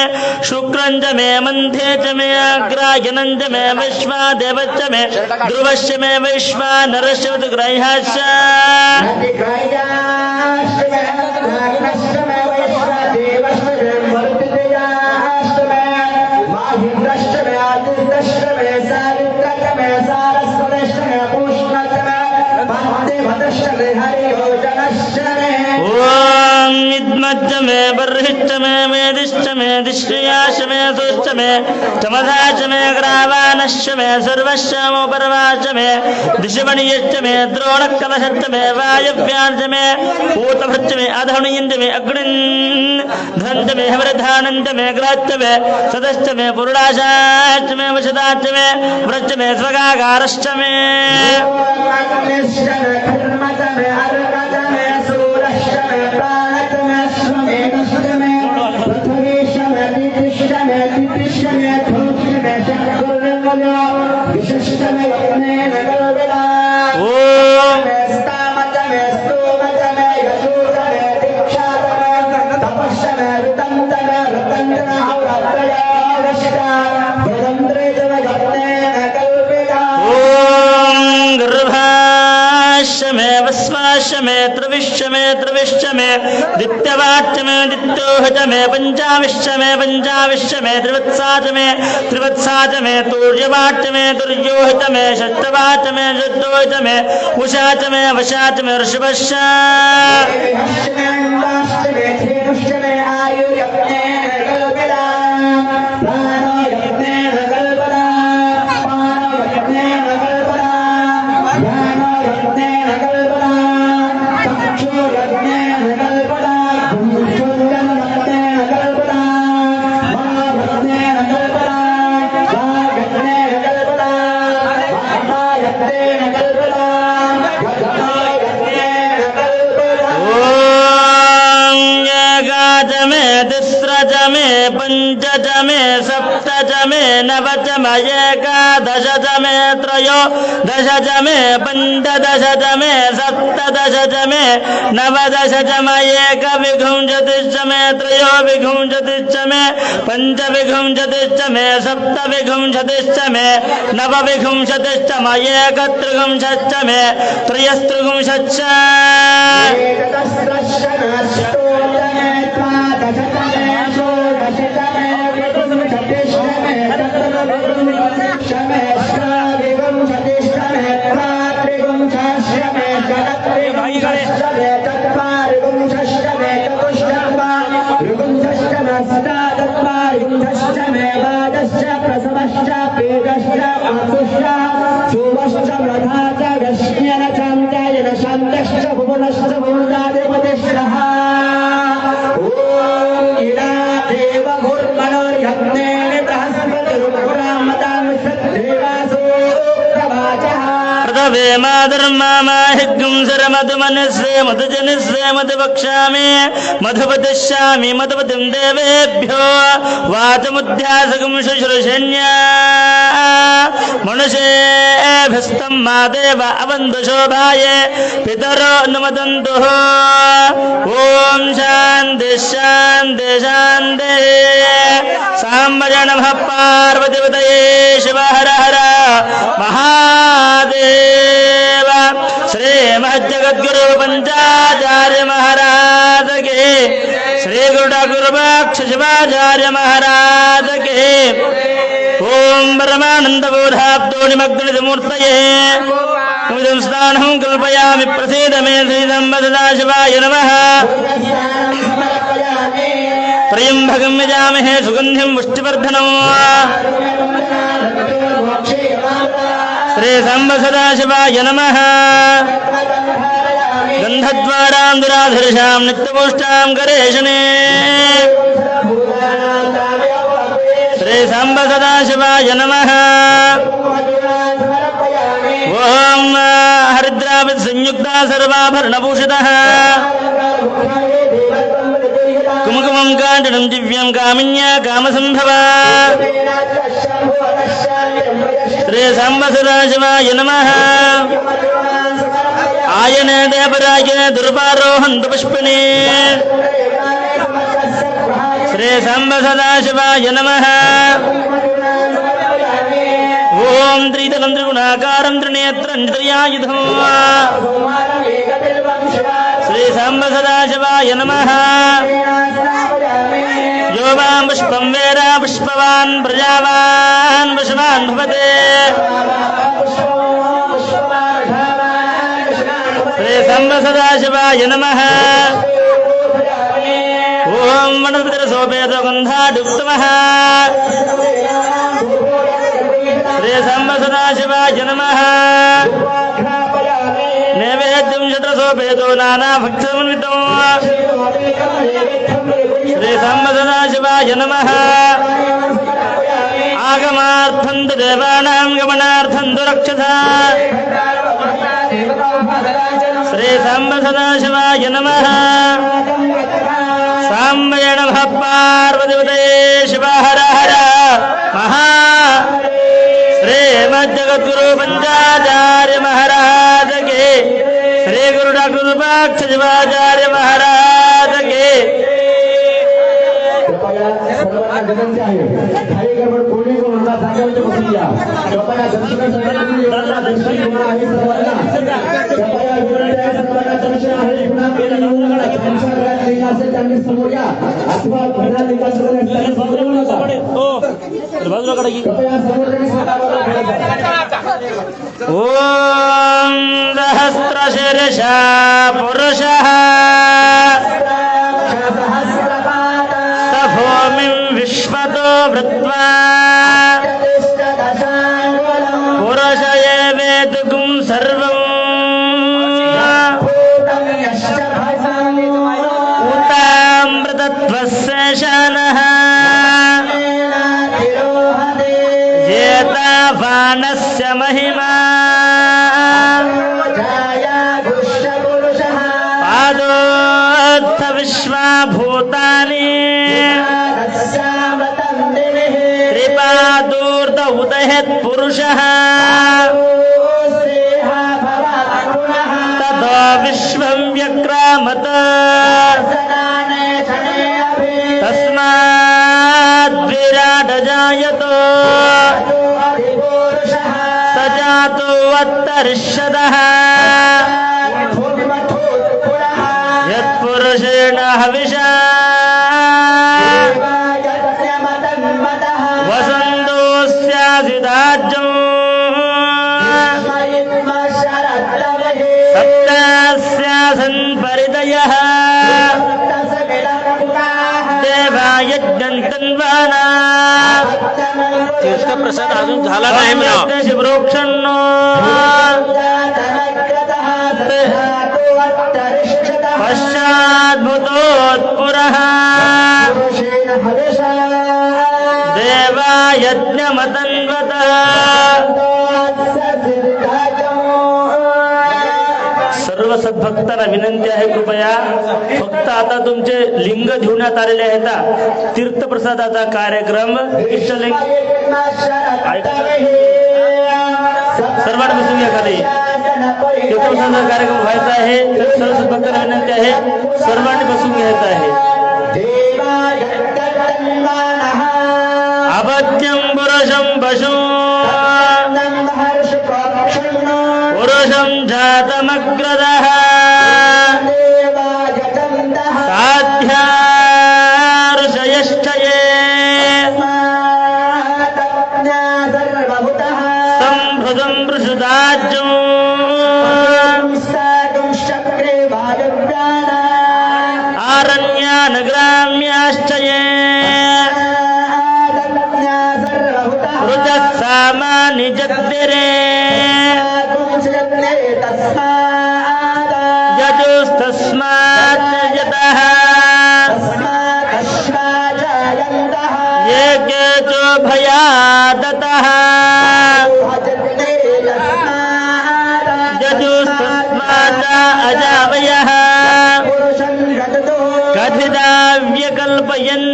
S1: शुक्रञ्च मे मन्थे च मे अग्रायणञ्च मे विश्वादेवश्च मे ध्रुवश्च मे वैश्वानरश्च ग्रह्यश्च ओम इद्मज्ज मे बर्हिश्च मे मेदिश्च मे दिश्रियाश्च मे सुश्च मे चमधाश्च मे ग्रावानश्च मे सर्वश्च मोपर्वाश्च मे दिशमणियश्च मे द्रोणकलशश्च मे वायव्याश्च मे पूतभश्च मे अधनुयञ्च मे अग्निन्धञ्च मे हवरधानञ्च मे ग्रहश्च मे सदश्च मे पुरुडाशाश्च मे वशदाश्च मे व्रश्च मे स्वगागारश्च मे त्रिविश्च मे दित्यवाच्च मे दित्योहच मे पंचाविश्च मे त्रिवत्साच मे तूर्यवाच्च मे तुर्योहित मे षष्ठवाच मे षष्ठोहित मे उषाच मे वशाच मे ऋषभश्च पंचच मे सप्तच मे नवच मे एकादशच मे त्रयोदशच मे पंचदशच मे सप्तदशच मे नवदशच मे एकविंशतिश्च मे त्रयोविंशतिश्च मे पंचविंशतिश्च मे सप्तविंशतिश्च मे नवविंशतिश्च मे एकत्रिंशच्च मे त्रयस्त्रिंशच्च माधर्माहिगुं सरमधुमनस्ये मधुजनस्ये मधुवक्ष्यामि मधुपतिष्यामि मधुपतिं देवेभ्यो वाचमुध्यासगुं शुश्रूषण्या मनुष्येभ्यस्तं मा देव अवन्तुशोभाय पितरो नुमदन्तु ॐ शान्ति शान्ति शान्तिः साम्बज नमः पार्वतीपतये शिव हर हर महादेव श्री महज्जगद्गुरु पंचाचार्य महाराज के श्री गुरु गुरुपाक्ष शिवाचार्य महाराज के ओम परमानंद बोधाब्दो निमग्नमूर्तये मुदं स्नानं कल्पयामि प्रसीद मे श्री सदाशिवाय नमः त्र्यंबकं यजामहे सुगंधिं पुष्टिवर्धनम् श्री सांब सदाशिवाय नमः गंधद्वारां दुराधर्षां नित्यपुष्टां गणेशने श्री सांब सदाशिवाय नमः ओम हरिद्राविद संयुक्ता सर्वाभरणभूषितः కుముకుమం కాండనం దివ్యం కామిన్యా కామసంభవా శ్రీ సాంబ సదాశివాయ నమః ఆయన దేవరాయ దుర్వారోహంత పుష్పిణే శ్రీ సాంబ సదాశివాయ నమః ఓం త్రిదలం త్రిగుణాకారం త్రినేత్రం త్రియాయుధం శ్రీ సాంబ సదాశివాయ నమః यो वां पुष्पं वेद पुष्पवान् प्रजावान् पुष्पान् भवते श्री साम्ब सदाशिवाय नमः ओं वनस्पतिरसोपेतगन्धादुत्तमः श्री साम्ब सदाशिवाय नमः नैवेद्यं शतरसोपेतो नानाभक्ष्यमन्वितो श्री साम्ब सदाशिवाय नमः आगमार्थं तु देवानां गमनार्थं तु रक्षसा श्री साम्ब सदाशिवाय नमः साम्बे नमः पार्वतीपतये शिव हर हर महा श्रीमज्जगद्गुरु पंचाचार्य महाराज के श्री गुरु डॉक्टर विरूपाक्ष शिवाचार्य महाराज के
S2: विनंती आहे काही गडबड कोणी कोणाला जागेवरती बसून घ्या कृपया दर्शनासाठी दर्शन घेणं आहे सर्वांना कृपया विनंती आहे सर्वांना दर्शन आहे पुन्हा त्यांच्या घरात लिंग असेल त्यांनी समोर या अथवा घरात लिंग असेल त्यांनी समोर येऊ नका कृपया समोर त्यांनी
S1: ओम सहस्रशीर्षा पुरुषः भूमिं विश्वतो वृत्वा पुरुष एवेतुं सर्वम् उतामृतत्वस्यशनः जेतावानस्य महिमा पादोत्थ विश्वाभूतानि त्रिपादूर्ध उदयत् पुरुषः ततो विश्वं व्यक्रामत तस्माद् विराट जायतो स जातो अत्तरिष्यदः यत्पुरुषेण हविषा वसन्तोऽस्यासिदाज्यम् सप्तास्यासन् परिदयः देवायज्ञन्तन्वाना
S3: तीर्थप्रसाद अजून झाला नाही म्हणा
S1: शिवरोक्षण्णो पश्चाद्भूतोत्पुरः देवायज्ञमतन्वतः सर्व सद्भक्तांना विनंती आहे कृपया फक्त आता तुमचे लिंग घेऊण्यात आलेले आहेत तीर्थप्रसादाचा कार्यक्रम इष्टलिंग सर्वांना बसून घ्या खाली तीर्थप्रसादाचा कार्यक्रम व्हायचा आहे सर्व सद्भक्तांना विनंती आहे सर्वांनी बसून घ्यायचं आहे अभद्यं पुरुषं पशु पुरुषं जातमग्रदः साध्यार्षयश्चये संभृतं पृषुदाज्यं आरण्यानग्राम्याश्चये रुजसामानि जग्दिरे यजुस्तस्मात् यतः ये केचो भयादतः यजुस्तस्मात् अजावयः कथिताव्यकल्पयन्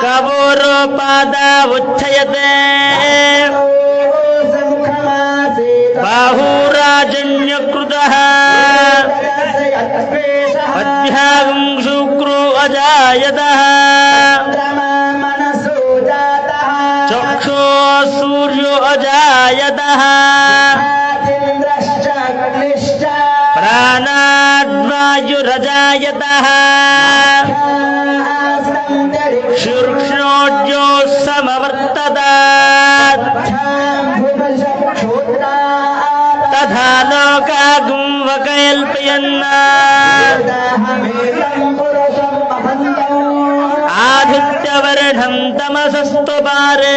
S1: कवोरोपादा उच्चयते बाहुराजन्यकृतः अध्यागं शुक्रो अजायतः चक्षो सूर्यो अजायतः प्राणाद्वायुरजायतः शीर्ष्णोज्यो समवर्ततात् तथा लोकागुं वकल्पयन् आदित्यवर्णं तमसस्तु पारे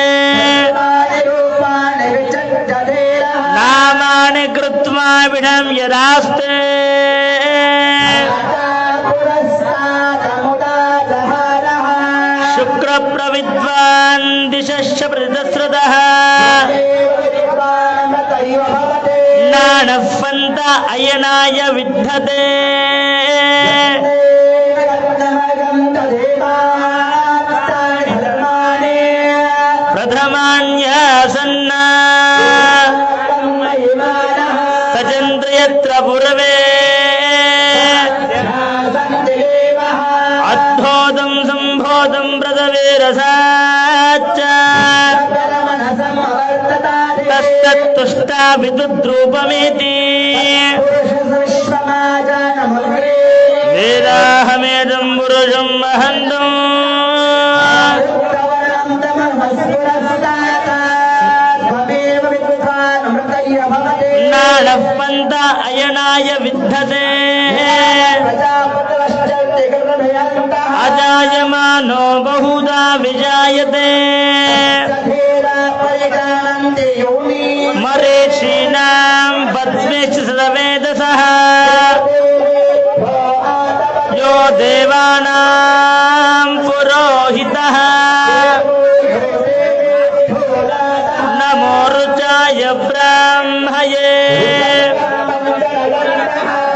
S1: नामानि कृत्वा विडं यदास्ते शुक्रप्रविद्वान् दिशश्च प्रतिदस्रतः नानः पन्थ अयनाय विद्धते प्रथमान्यासन्ना सचन्द्रयत्र पूर्वे अद्धोदं सम्भोदं प्रदवेरसाच्च तस्तत्तुष्टा विद्रुपमेति वेदाहमेदं पुरुषं महन्तम् नानः पन्थ अयनाय विद्धते अजायमानो बहुधा विजायते मरीचीनां पद्मेश्च सदवेदसः यो देवानां पुरोहितः नमो रुचाय ब्राह्मये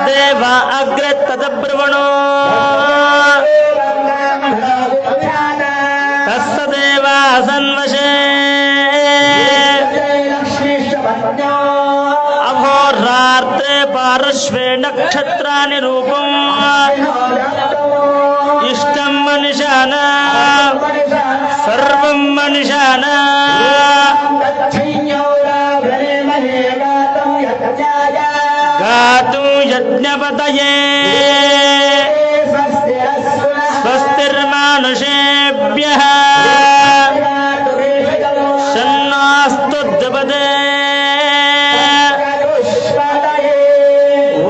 S1: देव अग्रे तदब्रुवणो तस्सदेवासन्वशे अहोरात्रे पार्श्वे नक्षत्राणि रूपम् इष्टं मनुष्याण सर्वं मनुष्याण गातुं यज्ञपतये स्वस्तिर्मानुषेभ्यः शन्नास्तु द्विपदे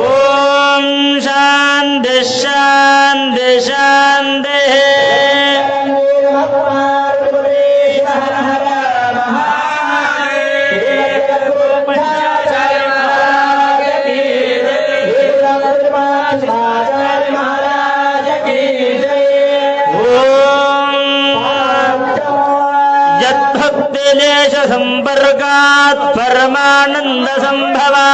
S1: ॐ शान्ति शान्ति शान्तिः यद्भक्तिलेश संपर्कात् परमानंद संभवा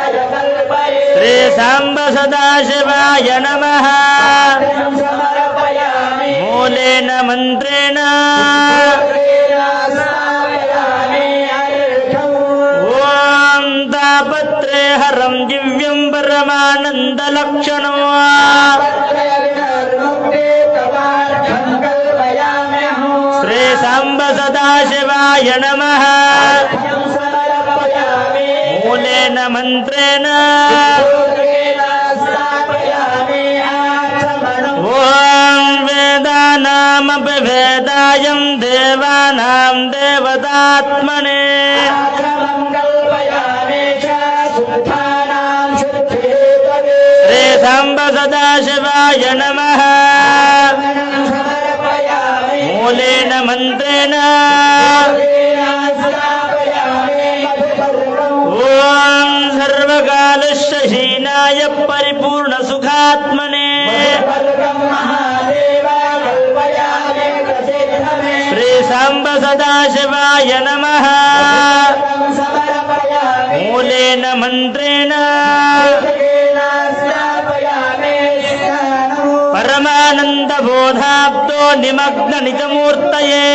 S1: श्री सांब सदाशिवाय नमः मूलेन मंत्रेण ओम तापत्रे हरं दिव्यं परमानंद लक्षणो श्री सांब सदाशिवाय नमः मूलेन मंत्रेण ओम वेदानामपि वेदायं देवानां देवतात्मने श्री सांब सदाशिवाय नमः मूलेन मंत्रेण ओम सर्वकालशहीनाय परिपूर्ण सुखात्मने श्री సాంబ సదాశివాయ నమః మూలేన మంత్రేణ పరమానంద బోధాబ్దో నిమగ్న నిజమూర్తయే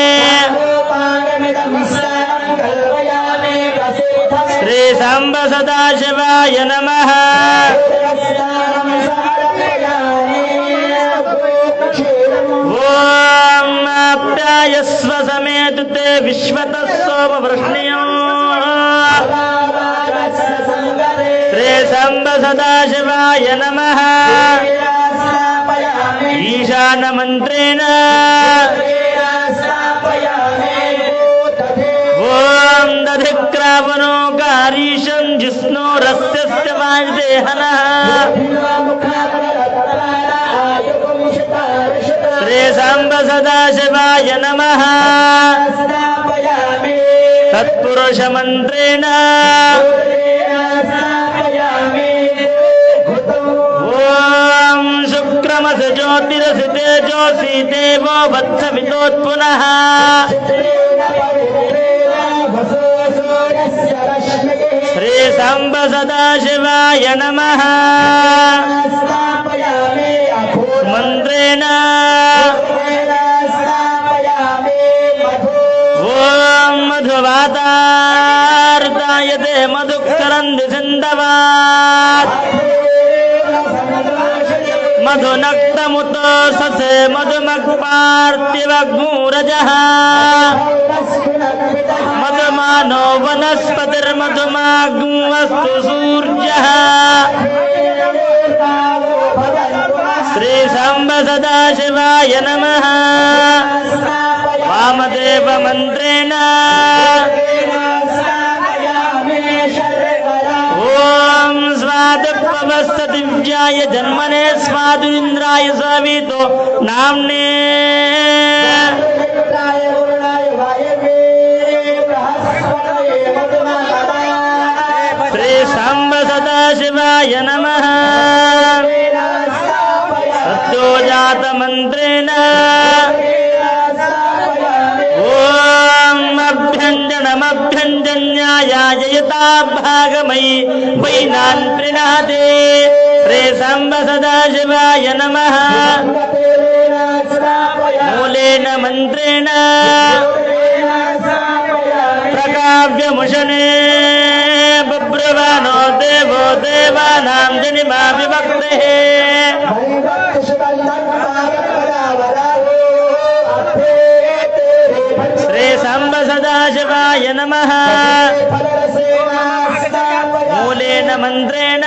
S1: శ్రీ సాంబ సదాశివాయ నమః ఓం ఆప్యాయస్వ సమేతుతే విశ్వతః సోమ వృష్ణ్యో శ్రీ సాంబ సదాశివాయ నమః ఈశాన మంత్రేణ ఓం దధిక్రావణోకారీశం జిష్ణోరస్య వాయుదేహనః శ్రీ సాంబ సదాశివాయ నమః తత్పురుష మంత్రేణ ఓం శుక్రమసి జ్యోతిరసి తేజోసి దేవో వత్సవితోత్పునః శ్రీ సాంబ సదాశివాయ నమః మంత్రేణ ఓం మధువాతార్తాయతే మధుకరంది సింధవాత్ మధునక్తముతో ససే మధుమగ్పార్తివగ్మూరజః మధుమానో వనస్పతిర్మధుమాగ్మస్తు సూర్యః శ్రీ సాంబ సదాశివాయ నమః వామదేవ మంత్రేణ ఓం స్వాదిపవస్త దివ్యాయ జన్మనే స్వాదురింద్రాయ సవితో నామ్నే శ్రీ సాంబ సదాశివాయ నమః సత్యోజాత మంత్రేణ ఓం అభ్యంజనమభ్యంజన్యాయాయతా భాగమయి వైనాన్ ప్రణాదే శ్రీ సాంబ సదాశివాయ నమః మూలేన మంత్రేణ ప్రకావ్యముషనే బభ్రవాణో దేవో దేవానాం జనిమా విభక్తే శ్రీ సాంబ సదాశివాయ నమః మూలేన మంత్రేణ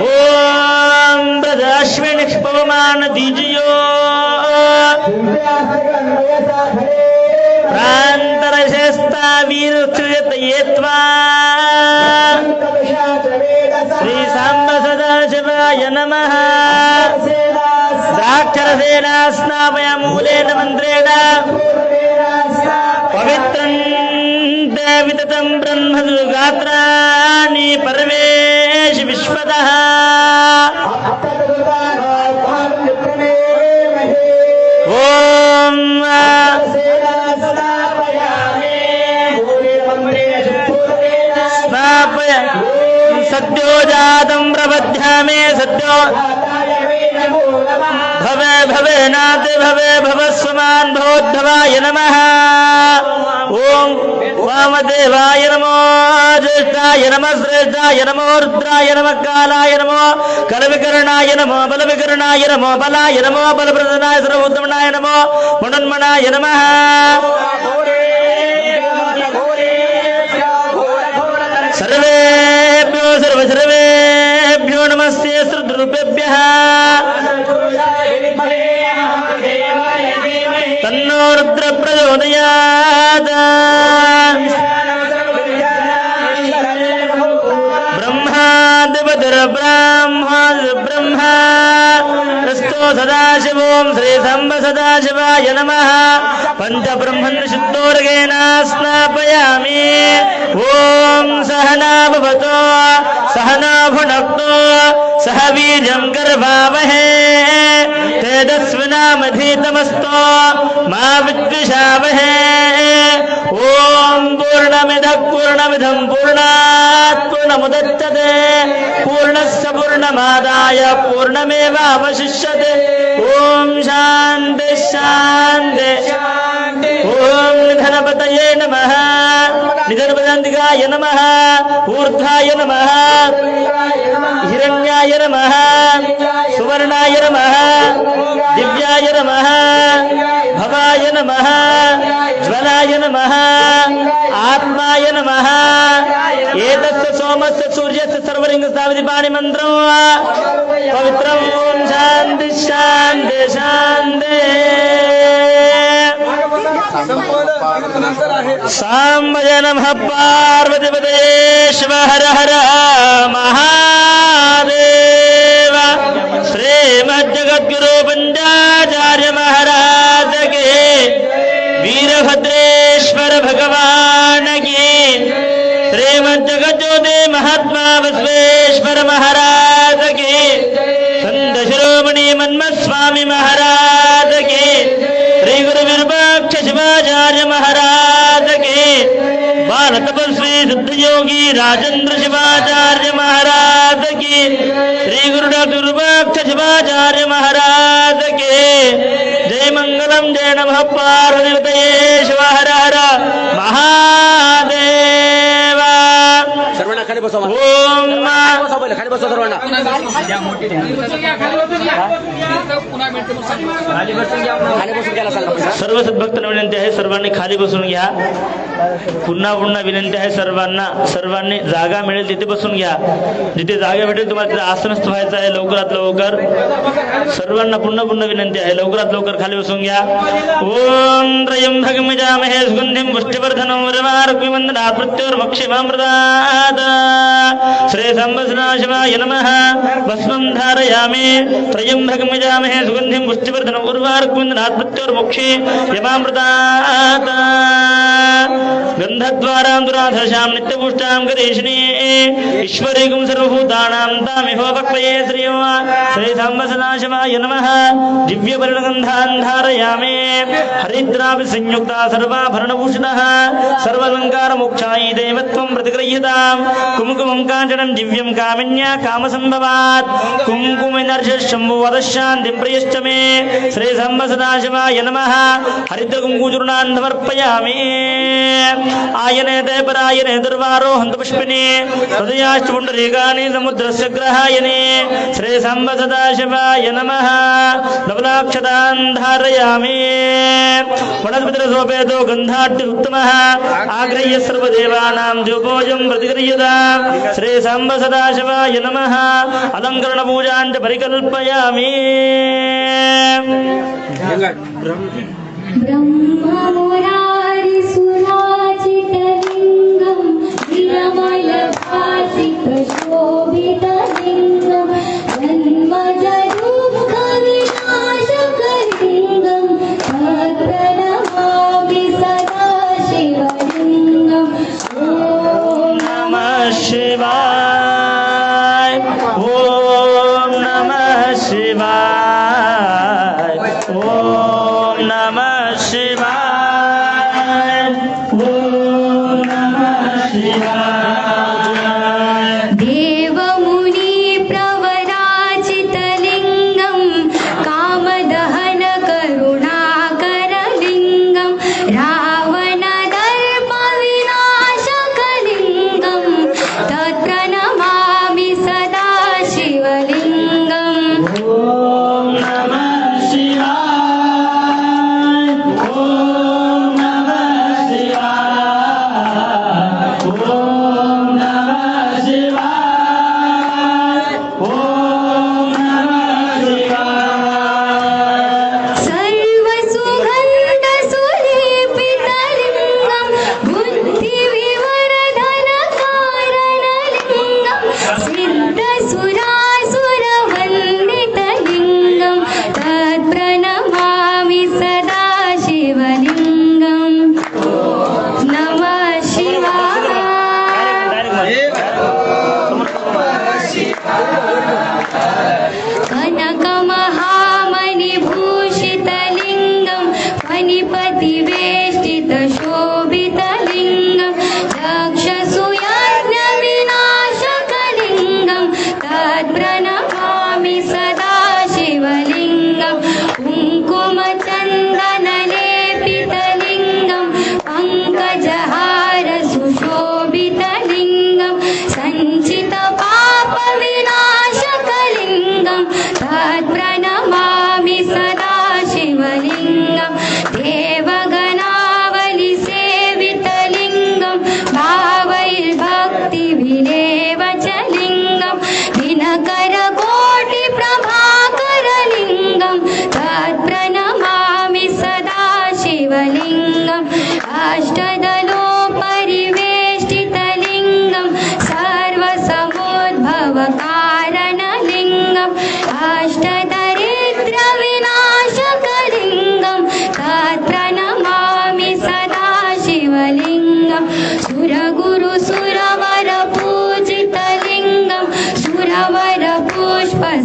S1: ఓం బ్రదాశ్విని పవమాన దీజియో ప్రాంతరశేస్తా వీరుత్యయేత్వా శ్రీ సాంబ సదాశివాయ నమః ద్రాక్షరసేనా స్నాపయ మూలేన మంత్రేణ పవిత్రం దేవితం బ్రహ్మదుగాత్రాణి పరమేశ విశ్వతః ఓం స్నాపయ సద్యోజాతం ప్రబధ్యామే సద్యో భవే భవే నాతి భవే భవస్వమాన్ భవోద్ధవాయ నమః ఓం వామదేవాయ నమో జ్యేష్ఠాయ నమః శ్రేష్ఠాయ నమో రుద్రాయ నమః కాలాయ నమో కలవికరణాయ నమో బలవికరణాయ నమో బలాయ నమో బలప్రదనాయ సర్వోత్తమనాయ నమో పునన్మనాయ నమః సర్వేభ్యో సర్వేభ్యో నమస్తే శ్రుద్రుభ్యః తన్నో రుద్ర ప్రచోదయాత్ బ్రహ్మా రస్తో సదాశివోం శ్రీ సాంబ సదాశివాయ నమః పంచబ్రహ్మన్ శుద్ధోర్గేణ స్నాపయామి ఓం సహనా భవతో సహనా భునక్తో सह बीजं गर्भावहे तेजस्विनामधीतमस्तु मा विद्विषावहे। ओम पूर्णमिदः पूर्णमिदं पूर्णात् पूर्णमुदच्यते पूर्णस्य पूर्णमादाय पूर्णमेवावशिष्यते। ओम शान्ति शान्ति। ओम निधनपतये नमः निधनपदान्तिकाय नमः ऊर्ध्वाय नमः हिरण्याय नमः सुवर्णाय नमः दिव्याय नमः भवाय नमः ज्वलाय नमः आत्माय नमः। एतस्य सोमस्य सूर्यस्य सर्वलिंग स्थापिति पाणि मन्त्रं पवित्रं। ओम शान्ति शान्ति शान्ति। साम्बय नमः पार्वतीपतये शिव हर हर महादेव। श्रीमज्जगद्गुरु पंचाचार्य महाराज के वीरभद्रेश्वर भगवान की श्रीमज्जगज्योति महात्मा बसवेश्वर महाराज की संत शिरोमणि मन्मथ स्वामी महाराज की श्री गुरु विरूपाक्ष शिवाचार्य महाराज के बाल तपस्वी सिद्ध योगी राजेंद्र शिवाचार्य महाराज की श्री गुरु डॉक्टर विरूपाक्ष शिवाचार्य महाराज के जय मंगलम जय नमः पार्वतीपतये शिव हर हर महादेव।
S3: सर्वांना खाली बसवा.
S1: ओम
S3: खाली बसवा सर्वांना. खाली बसून घ्यायला सांगा.
S1: सर्व सद्भक्तांना विनंती आहे सर्वांनी खाली बसून घ्या. पुन्हा पुन्हा विनंती आहे सर्वांनी जागा मिळेल तिथे बसून घ्या. जिथे जागा भेटेल तुम्हाला तिथे आसनस्थ व्हायचं आहे लवकरात लवकर. सर्वांना पुन्हा पुन्हा विनंती आहे लवकरात लवकर खाली बसून घ्या. ओम त्र्यंबकं यजामहे सुगंधिं पुष्टिवर्धनं उर्वारुकमिन्दनात् मृत्युर्मक्षिमामृतात् श्री संवत्सराय नमः भस्मं धारयामि. त्र्यंबकं यजामहे सुगंधिं पुष्टिवर्धनं उर्वारुकमिन्दनात् मृत्युर्मक्षिमामृतात् गन्धद्वारां दुराधर्षां नित्यपुष्टां गरीषिणी ईश्वरीं सर्वभूतानां तामिहोपक्वये श्रियो श्री संवत्सराय नमः. दिव्यवर्णगन्धान् धारयामि. हरिद्राभि संयुक्ता सर्वाभरणभूषणः सर्वालङ्कारमोक्षायै देवत्वं प्रतिगृह्यताम्. कुङ्कुमं काञ्चनं दिव्यं कामिन्या कामसम्भवात् कुङ्कुमेनर्षशम्भुवदशान्तिं प्रियश्च मे श्री संवत्सराय नमः. हरिद्रकुङ्कुचूर्णान् समर्पयामि. आयने परायणे दुर्वारोहन्तु पुष्पिने हृदयाष्टपुण्डरीकानि समुद्रस्य ग्रहायने श्री संवत्सराय नमः. नवलाक्षतान् धारयामि. वनस्पतिरसोपेतो गन्धाढ्योत्तमः आग्रह्य सर्वदेवानां द्योपोजं प्रतिगृह्यताम्. श्री संवत्सराय नमः. अलङ्करणपूजां च परिकल्पयामि.
S4: ब्रह्ममुरारिसुराचितलिङ्गं नीलमलभासितशोभितलिङ्गं जन्मजदुःखविनाशकलिङ्गं तत्प्रणमामि सदा शिवलिङ्गम्. ॐ
S1: नमः शिवाय. ओम नमः शिवाय. ओम नमः शिवाय. ओम नमः शिवाय.
S4: देवमुनि प्रवराचितलिङ्गं कामदहनकरुणाकरलिङ्गं रावणदर्पविनाशकलिङ्गं तत्प्रणमामि सदा शिवलिङ्गम्.
S1: ओम नमः शिवाय. ओम नमः शिवाय. ओम नमः शिवाय. ओम नमः शिवाय.
S4: सर्वसुगन्धसुलेपितलिङ्गं बुद्धिविवरधनकारणलिङ्गं सिद्धसुरासुरवन्दितलिङ्गं तत्प्रणमामि सदा शिवलिङ्गम्. नमः शिवाय.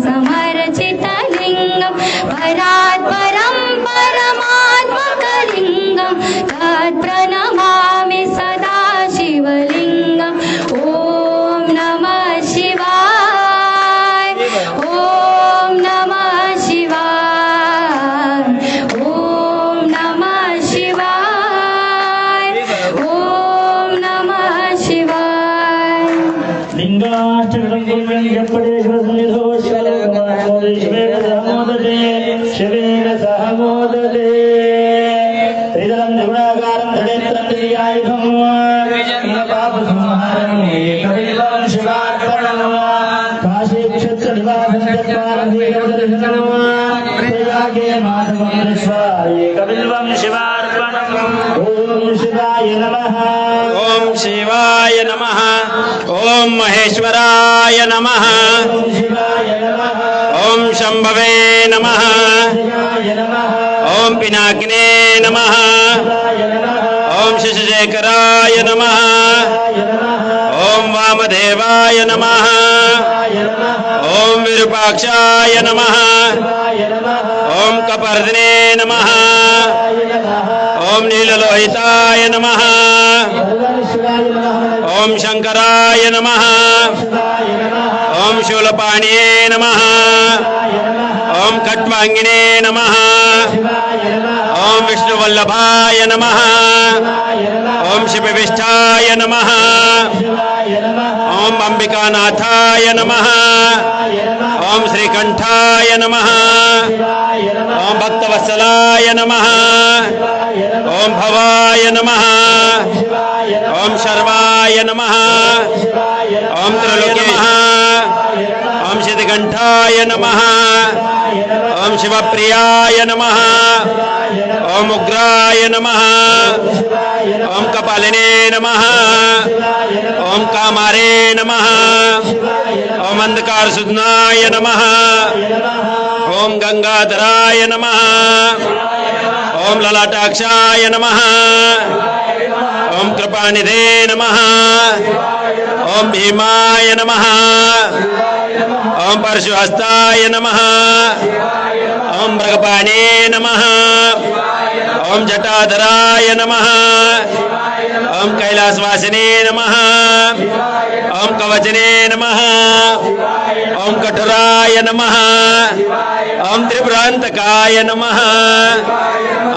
S4: समर्चितलिङ्गं परात् परं परमात्मकलिङ्गं तत्प्रणमामि सदा शिवलिङ्गम् ॐ नमः शिवाय ॐ नमः शिवाय ॐ नमः शिवाय ॐ नमः शिवाय
S1: लिंगाष्टकं जपडेश्वर सन्निधौ शिवेन सह मोदते त्रिदलं त्रिगुणाकारं धडेत्रं त्रियायुधं पापसंहारं एकबिल्वं शिवार्पणं काशीक्षेत्रनिवासं चत्वारं दीर्घदर्शनं प्रयागे माधवं दृष्ट्वा एकबिल्वं शिवार्पणम् ॐ शिवाय नमः
S5: ओम शिवाय नमः ओम महेश्वराय नमः
S1: ॐ शिवाय नमः
S5: ओम शंभवे नमः
S1: शिवाय नमः
S5: ओम पिनाकिने नमः
S1: शिवाय नमः
S5: ओम शशिशेखराय नमः
S1: शिवाय नमः
S5: ओम वामदेवाय नमः
S1: शिवाय नमः
S5: ओम विरूपाक्षाय नमः
S1: शिवाय नमः
S5: ओम कपर्दिने नमः
S1: शिवाय नमः
S5: ओम नीललोहिताय नमः
S1: शिवाय नमः
S5: ओम शंकराय नमः
S1: शिवाय नमः
S5: ओम शूलपाणिये नमः
S1: शिवाय नमः
S5: ओम खट्वांगिने नमः
S1: शिवाय नमः
S5: ओम विष्णुवल्लभाय नमः
S1: शिवाय नमः
S5: ओम शिवविष्ठाय नमः
S1: शिवाय नमः
S5: ओम अंबिकानाथाय नमः
S1: शिवाय नमः
S5: ओम श्रीकंठाय नमः
S1: शिवाय नमः
S5: ओम भक्तवत्सलाय नमः
S1: शिवाय नमः
S5: ओम भवाय नमः
S1: शिवाय नमः
S5: ओम शर्वाय नमः
S1: शिवाय नमः
S5: ओम त्रिलोकेश ओम शितिकंठाय नमः ओम शिवप्रियाय नमः ओम उग्राय नमः ओम कपालिने नमः ओम कामारे नमः ओम अंधकार सुदनाय नमः ओम गंगाधराय नमः ओम ललाटाक्षाय नमः ओम कृपानिधे नमः ओम भीमाय नमः ओम परशुहस्ताय नमः ओम मृगपाणे नमः ओम जटाधराय नमः ओम कैलासवासिने नमः ओम कवचने नमः ओम कठोराय नमः ओम त्रिपुरांतकाय नमः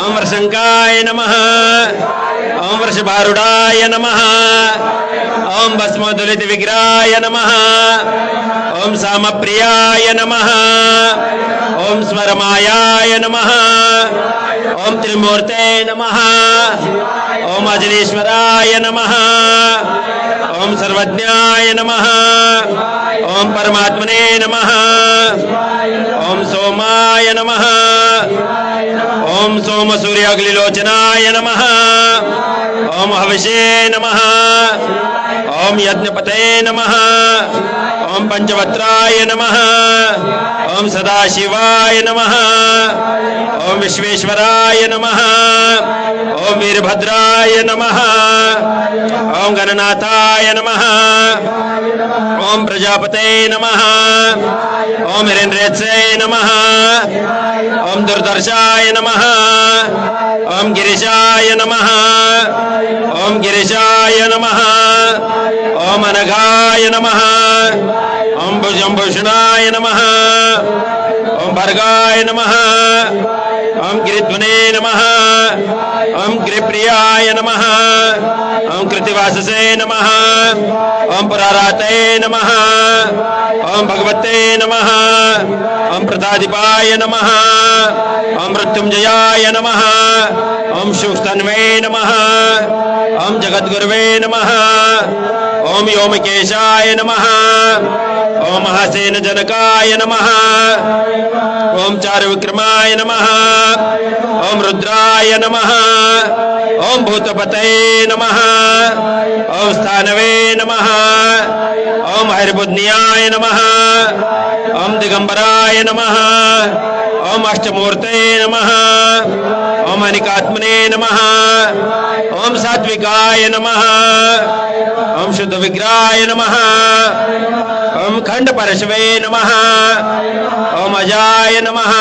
S5: ओम वृषंकाय नमः ओम वृषभारूढ़ाय नमः ओम भस्मोदुलित विग्रहाय नमः ओम सामप्रियाय नमः ओम स्मरमायाय नमः ओम त्रिमूर्ते नमः ओम अजनीश्वराय नमः ओम सर्वज्ञाय नमः ओम परमात्मने नमः ओम सोमाय नमः ओम सोम सूर्य अग्निलोचनाय नमः ओम हविषे नमः ओम यज्ञपते नमः ओम पंचवत्राय नमः ओम सदाशिवाय नमः ओम विश्वेश्वराय नमः ओम वीरभद्राय नमः ओम गणनाथाय नमः ओम प्रजापते नमः ओम हिरेन्द्रेत्से नमः ओम दुर्दर्शाय नमः ओम गिरिशाय नमः ओम गिरिशाय नमः ओम अनघाय नमः ओम भुजंभूषणाय नमः ओम भर्गाय नमः ओम गिरिध्वने नमः ओम गिरिप्रियाय नमः ओम कृतिवाससे नमः ओम पुराराते नमः ओम भगवते नमः ओम प्रदादिपाय नमः ओम मृत्युंजयाय नमः ओम शुस्तन्वे नमः ओम जगद्गुरवे नमः ओम व्योमकेशाय नमः ओम महासेन जनकाय नमः ओम चारुविक्रमाय नमः ओम रुद्राय नमः ओम भूतपते नमः ओम स्थानवे नमः ओम हरिबुद्न्याय नमः ओम दिगंबराय नमः ओम अष्टमूर्ते नमः ओम ओम अनिकात्मने नमः ओम सात्विकाय नमः ओम शुद्ध विग्रहाय नमः ओम खंड परशवे नमः ओम अजाय नमः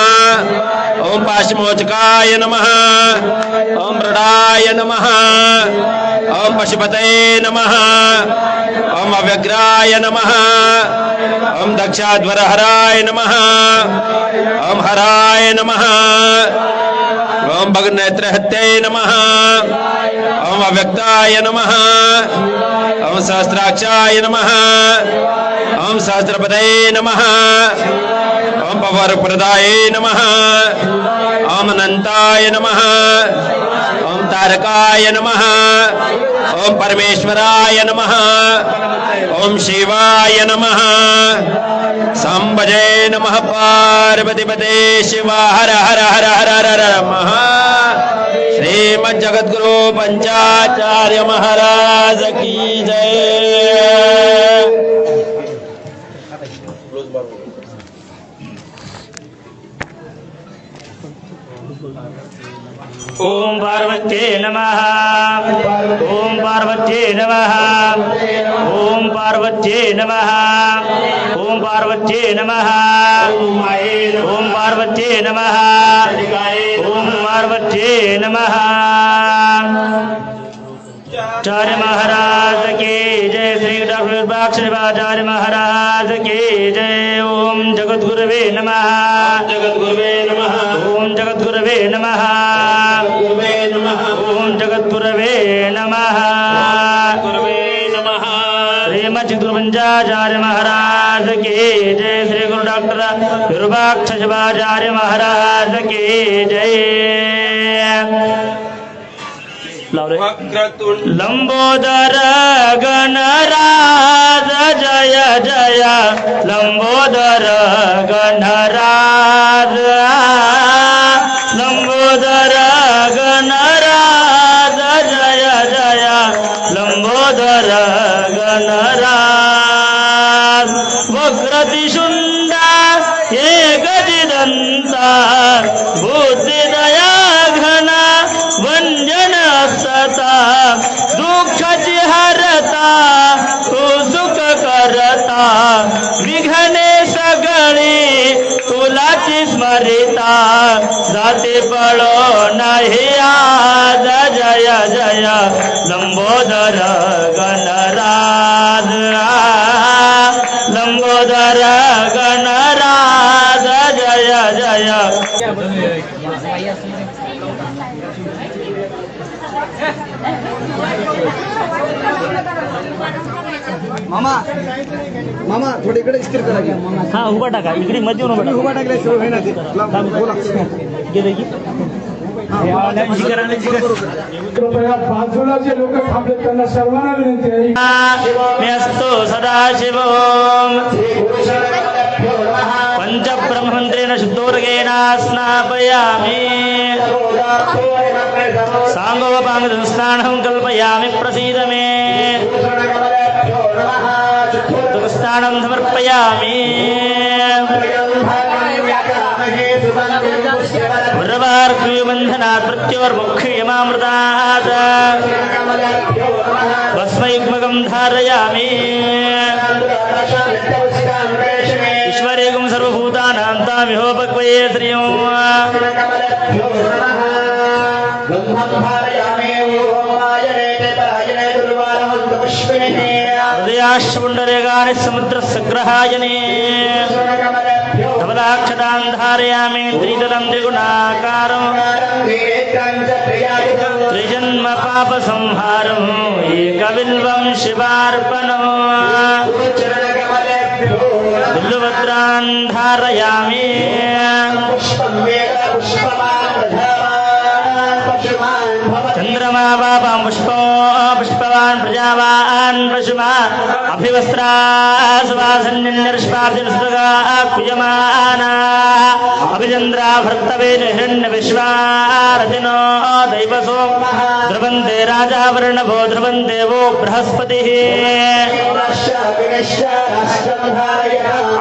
S5: ओम पाशमोचकाय नमः ओम मृडाय नमः ओम पशुपते नमः ओम अव्यग्राय नमः ओम दक्षाध्वरहराय नमः ओम हराय नमः ओम भगनेत्रहत्ये नमः ओम अव्यक्ताय नमः ओम सहस्राक्षाय नमः ओम सहस्रपदे नमः ओम पवरप्रदाय नमः ओम अनंताय नमः ओम तारकाय नमः ओम परमेश्वराय नमः ओम शिवाय नमः संभजे नमः पार्वतीपते शिवा हर हर हर हर हर हर नमः श्रीमद् जगद्गुरु पंचाचार्य महाराज की जय।
S1: ओम पार्वत्ये नमः ओम पार्वत्ये नमः ओम पार्वत्ये नमः ओम पार्वत्ये नमः ओम पार्वत्ये नमः ओम पार्वत्ये नमः। आचार्य महाराज के जय। श्री डॉक्टर महाराज के जय। ओम जगद्गुरवे नमः
S5: जगद्गुरुवे नमः
S1: ओम जगद्गुरवे नमः
S5: गुरुवे नमः
S1: ओम जगद्गुरवे नमः
S5: गुरुवे नमः
S1: श्रीमच्चिद्गुरुपंचाचार्य महाराज के जय। श्री गुरु डॉक्टर विरूपाक्ष शिवाचार्य महाराज के जय।
S5: वक्रतुंड
S1: लंबोदर गणराज जय जय लंबोदर गणराज लंबोदर गणराज जय जय लंबोदर गणराज वक्रतिशुंडा एकजिदंता बुद्धिदया घना वंजन सता दुःखाची हरता तू सुख करता विघ्ने सगळी तुलाची स्मरिता जाते पळो नाही आज जय जय लंबोदर गणराज लंबोदर गणराज जय जय।
S2: मामा मामा थोडी इकडे स्थिर करा की.
S1: हा उभा टाका इकडे मध्ये येऊन उभा टाका.
S2: उभा टाकले सवय होईना ते बोला
S1: गेले की
S2: कृपया बाजूला जे लोक थांबले त्यांना सर्वांना विनंती आहे.
S1: मी असतो सदाशिव पंचब्रह्ममंत्रेण शुद्धोर्गेण स्नापयामि सांगोपांगस्नानं कल्पयामि प्रसीद मे स्नानं समर्पयामि वरवार्क्यूबन्धनात् मृत्योर्मुक्षयमामृतात् भस्मयुग्मकं धारयामि ईश्वरेगुं सर्वभूतानां तामिहोपक्वये श्रियो हृदयाश्वपुण्डरेगानि समुद्रसग्रहायने धवलाक्षतां धारयामि त्रितलं त्रिगुणाकारं त्रिजन्म पापसंहारं एकबिल्वं शिवार्पणं बिल्वपत्रान् धारयामि चंद्रमा बाबा पुष्पवान् प्रजावान् पशुमान् अभिवस्त्रासुवासन्यर्ष्पादिनुसुगा अभिचन्द्रा भर्तवेन हिरण्यविश्वारतिनो दैवसो ध्रुवन्ते राजा वर्णभो ध्रुवन्ते वो बृहस्पतिः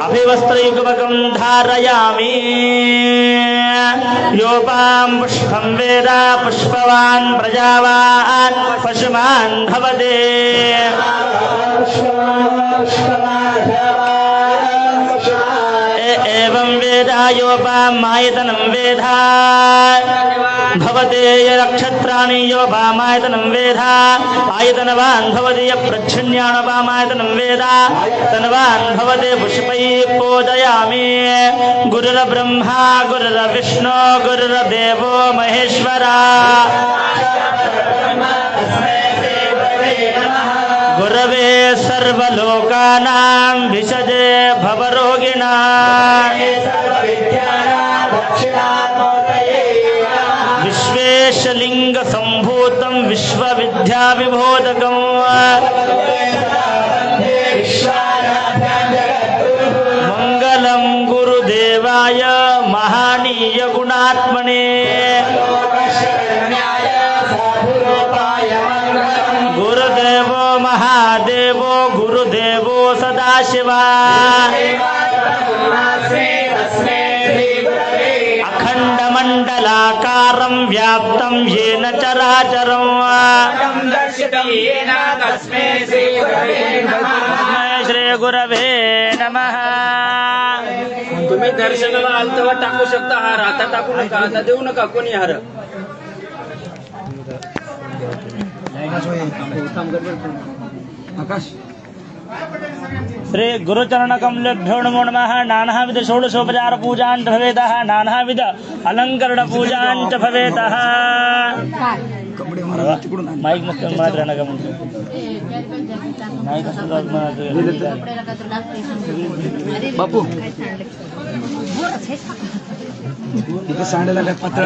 S1: अभिवस्त्रयुग्मकं धारयामि योपां पुष्पं वेद पुष्पवान् प्रजावान् पशुमान् भवते एवं वेद योपां मायतनं वेद भवते नक्षत्राणि योपामायतनं वेद आयतनवान् भवति यप्रच्छन्यानपामायतनं वेद तनवान् भवते पुष्पैः पूजयामि गुरुर्ब्रह्मा गुरुर्विष्णु गुरुर्देवो महेश्वरा गुरवे सर्वलोकानां विषजे भवरोगिणाम् विश्वेशलिङ्गसम्भूतं विश्वविद्याविबोधकम् मङ्गलं गुरुदेवाय महानीय गुणात्मने गुरुदेवो महादेवो गुरुदेवो सदाशिवा अखण्डमण्डलाकारं व्याप्तं येन चराचरं श्री गुरवे नमः.
S3: तुम्ही दर्शनाला आल तेव्हा टाकू शकता हार, आता टाकू नका, आता देऊ नका कोणी हार. आकाश
S1: श्री गुरुचरण कमलेभ्यो नमो नमः. नानाविध षोडशोपचार पूजांच भवेतः, नानाविध अलंकरण पूजांच भवेतः. माईक मस्त म्हणत राहणार का म्हणतो माईक असं
S3: बापू सांडायला काय पत्र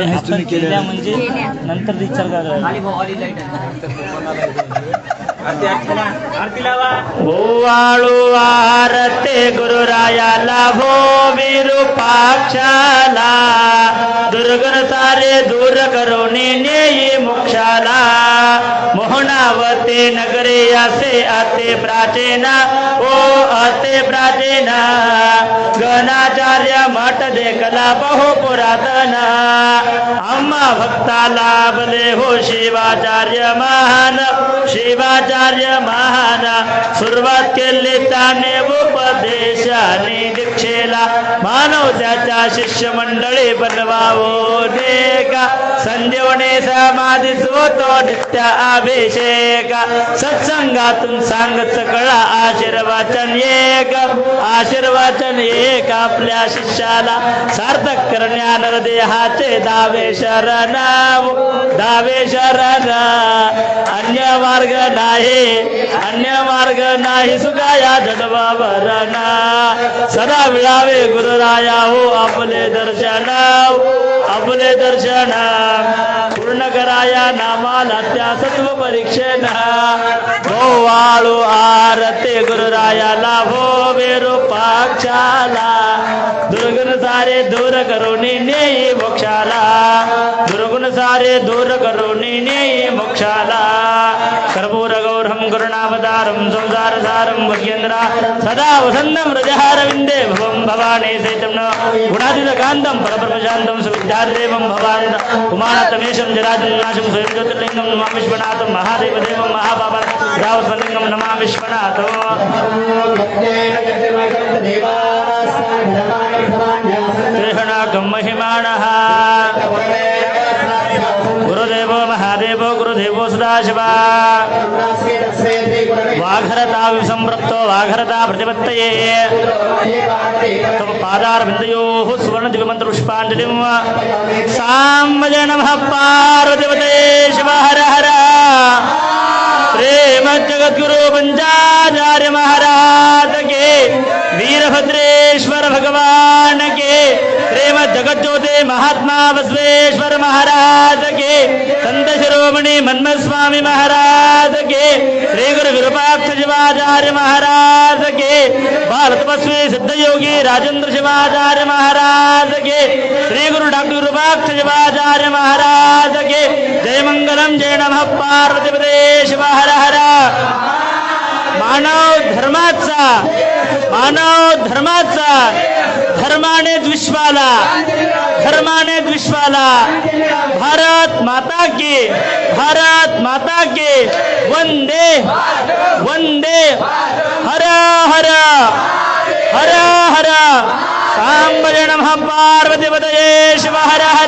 S3: केल्या
S1: म्हणजे नंतर विचार करायला ओवाळू आरते गुरुरायाला भो विरूपाक्षाला दुर्गुण सारे दूर करुणी नेई मोक्षाला मोहनावते नगरे असे आते प्राचीना ओ आते प्राचीना गणाचार्य मठ देखला बहु पुरातन आम्हा भक्ता लाभले हो शिवाचार्य महान शिवाचार्य महान सुरुवात केली त्याने उपदेशाने दीक्षेला मानव त्याच्या शिष्य मंडळी बनवावो देका संजीवने समाधी होतो नित्य अभिषेक सत्संगातून सांगत कळा आशीर्वाचन एक आपल्या शिष्याला सार्थक करण्या नरदेहाचे दावे शरण अन्य मार्ग नाही सुगाया जडवावरणा सदा मिळावे गुरुराया हो आपले दर्शन पूर्ण कराया नामाला त्या सत्व परीक्षेन वाळू आरते गुरुरायाला भो विरूपाक्षाला दुर्गुण सारे दूर करुणी नेई मोक्षाला दुर्गुण सारे दूर करुणी नेई मोक्षाला कर्पूर गौरहं करुणावतारं संसारसारं भगेन्द्रा सदा वसन्तं व्रजहारविन्दे भवं भवानी सहितं गुणातीतकान्तं परब्रह्मशान्तं सुविद्यादेवं भवान् कुमारतमेशं जराजं नाशं स्वयं ज्योतिर्लिङ्गं नमामि विश्वनाथं महादेवदेवं महापापं रावस्वलिङ्गं नमामि विश्वनाथं कृष्णाकं महिमानः गुरुदेवो महादेवो गुरुदेवो सदाशिवा वाघरता विसंप्रप्तो वाघरता प्रतिपत्तये तव पादारविन्दयोः सुवर्णदिव्यमन्त्रपुष्पाञ्जलिं साम्बज नमः पार्वतीपतये शिव हर हर प्रेम जगद्गुरु पंचाचार्य महाराज के वीरभद्रेश्वर भगवान के प्रेम जगत ज्योति महात्मा बसवेश्वर महाराज के संत शिरोमणि मन्मथ स्वामी महाराज के श्री गुरु विरूपाक्ष शिवाचार्य महाराज के बाल तपस्वी सिद्ध योगी राजेंद्र शिवाचार्य महाराज के श्री गुरु डॉक्टर विरूपाक्ष शिवाचार्य महाराज के जय मंगलम जय नमः पार्वतीपते शिव हर हर. मानव धर्माचा धर्माने विश्वाला धर्माने विश्वाला भारत माता की वंदे वंदे हर हर हर हर सांबरे नमः पार्वती पतये शिव हर हर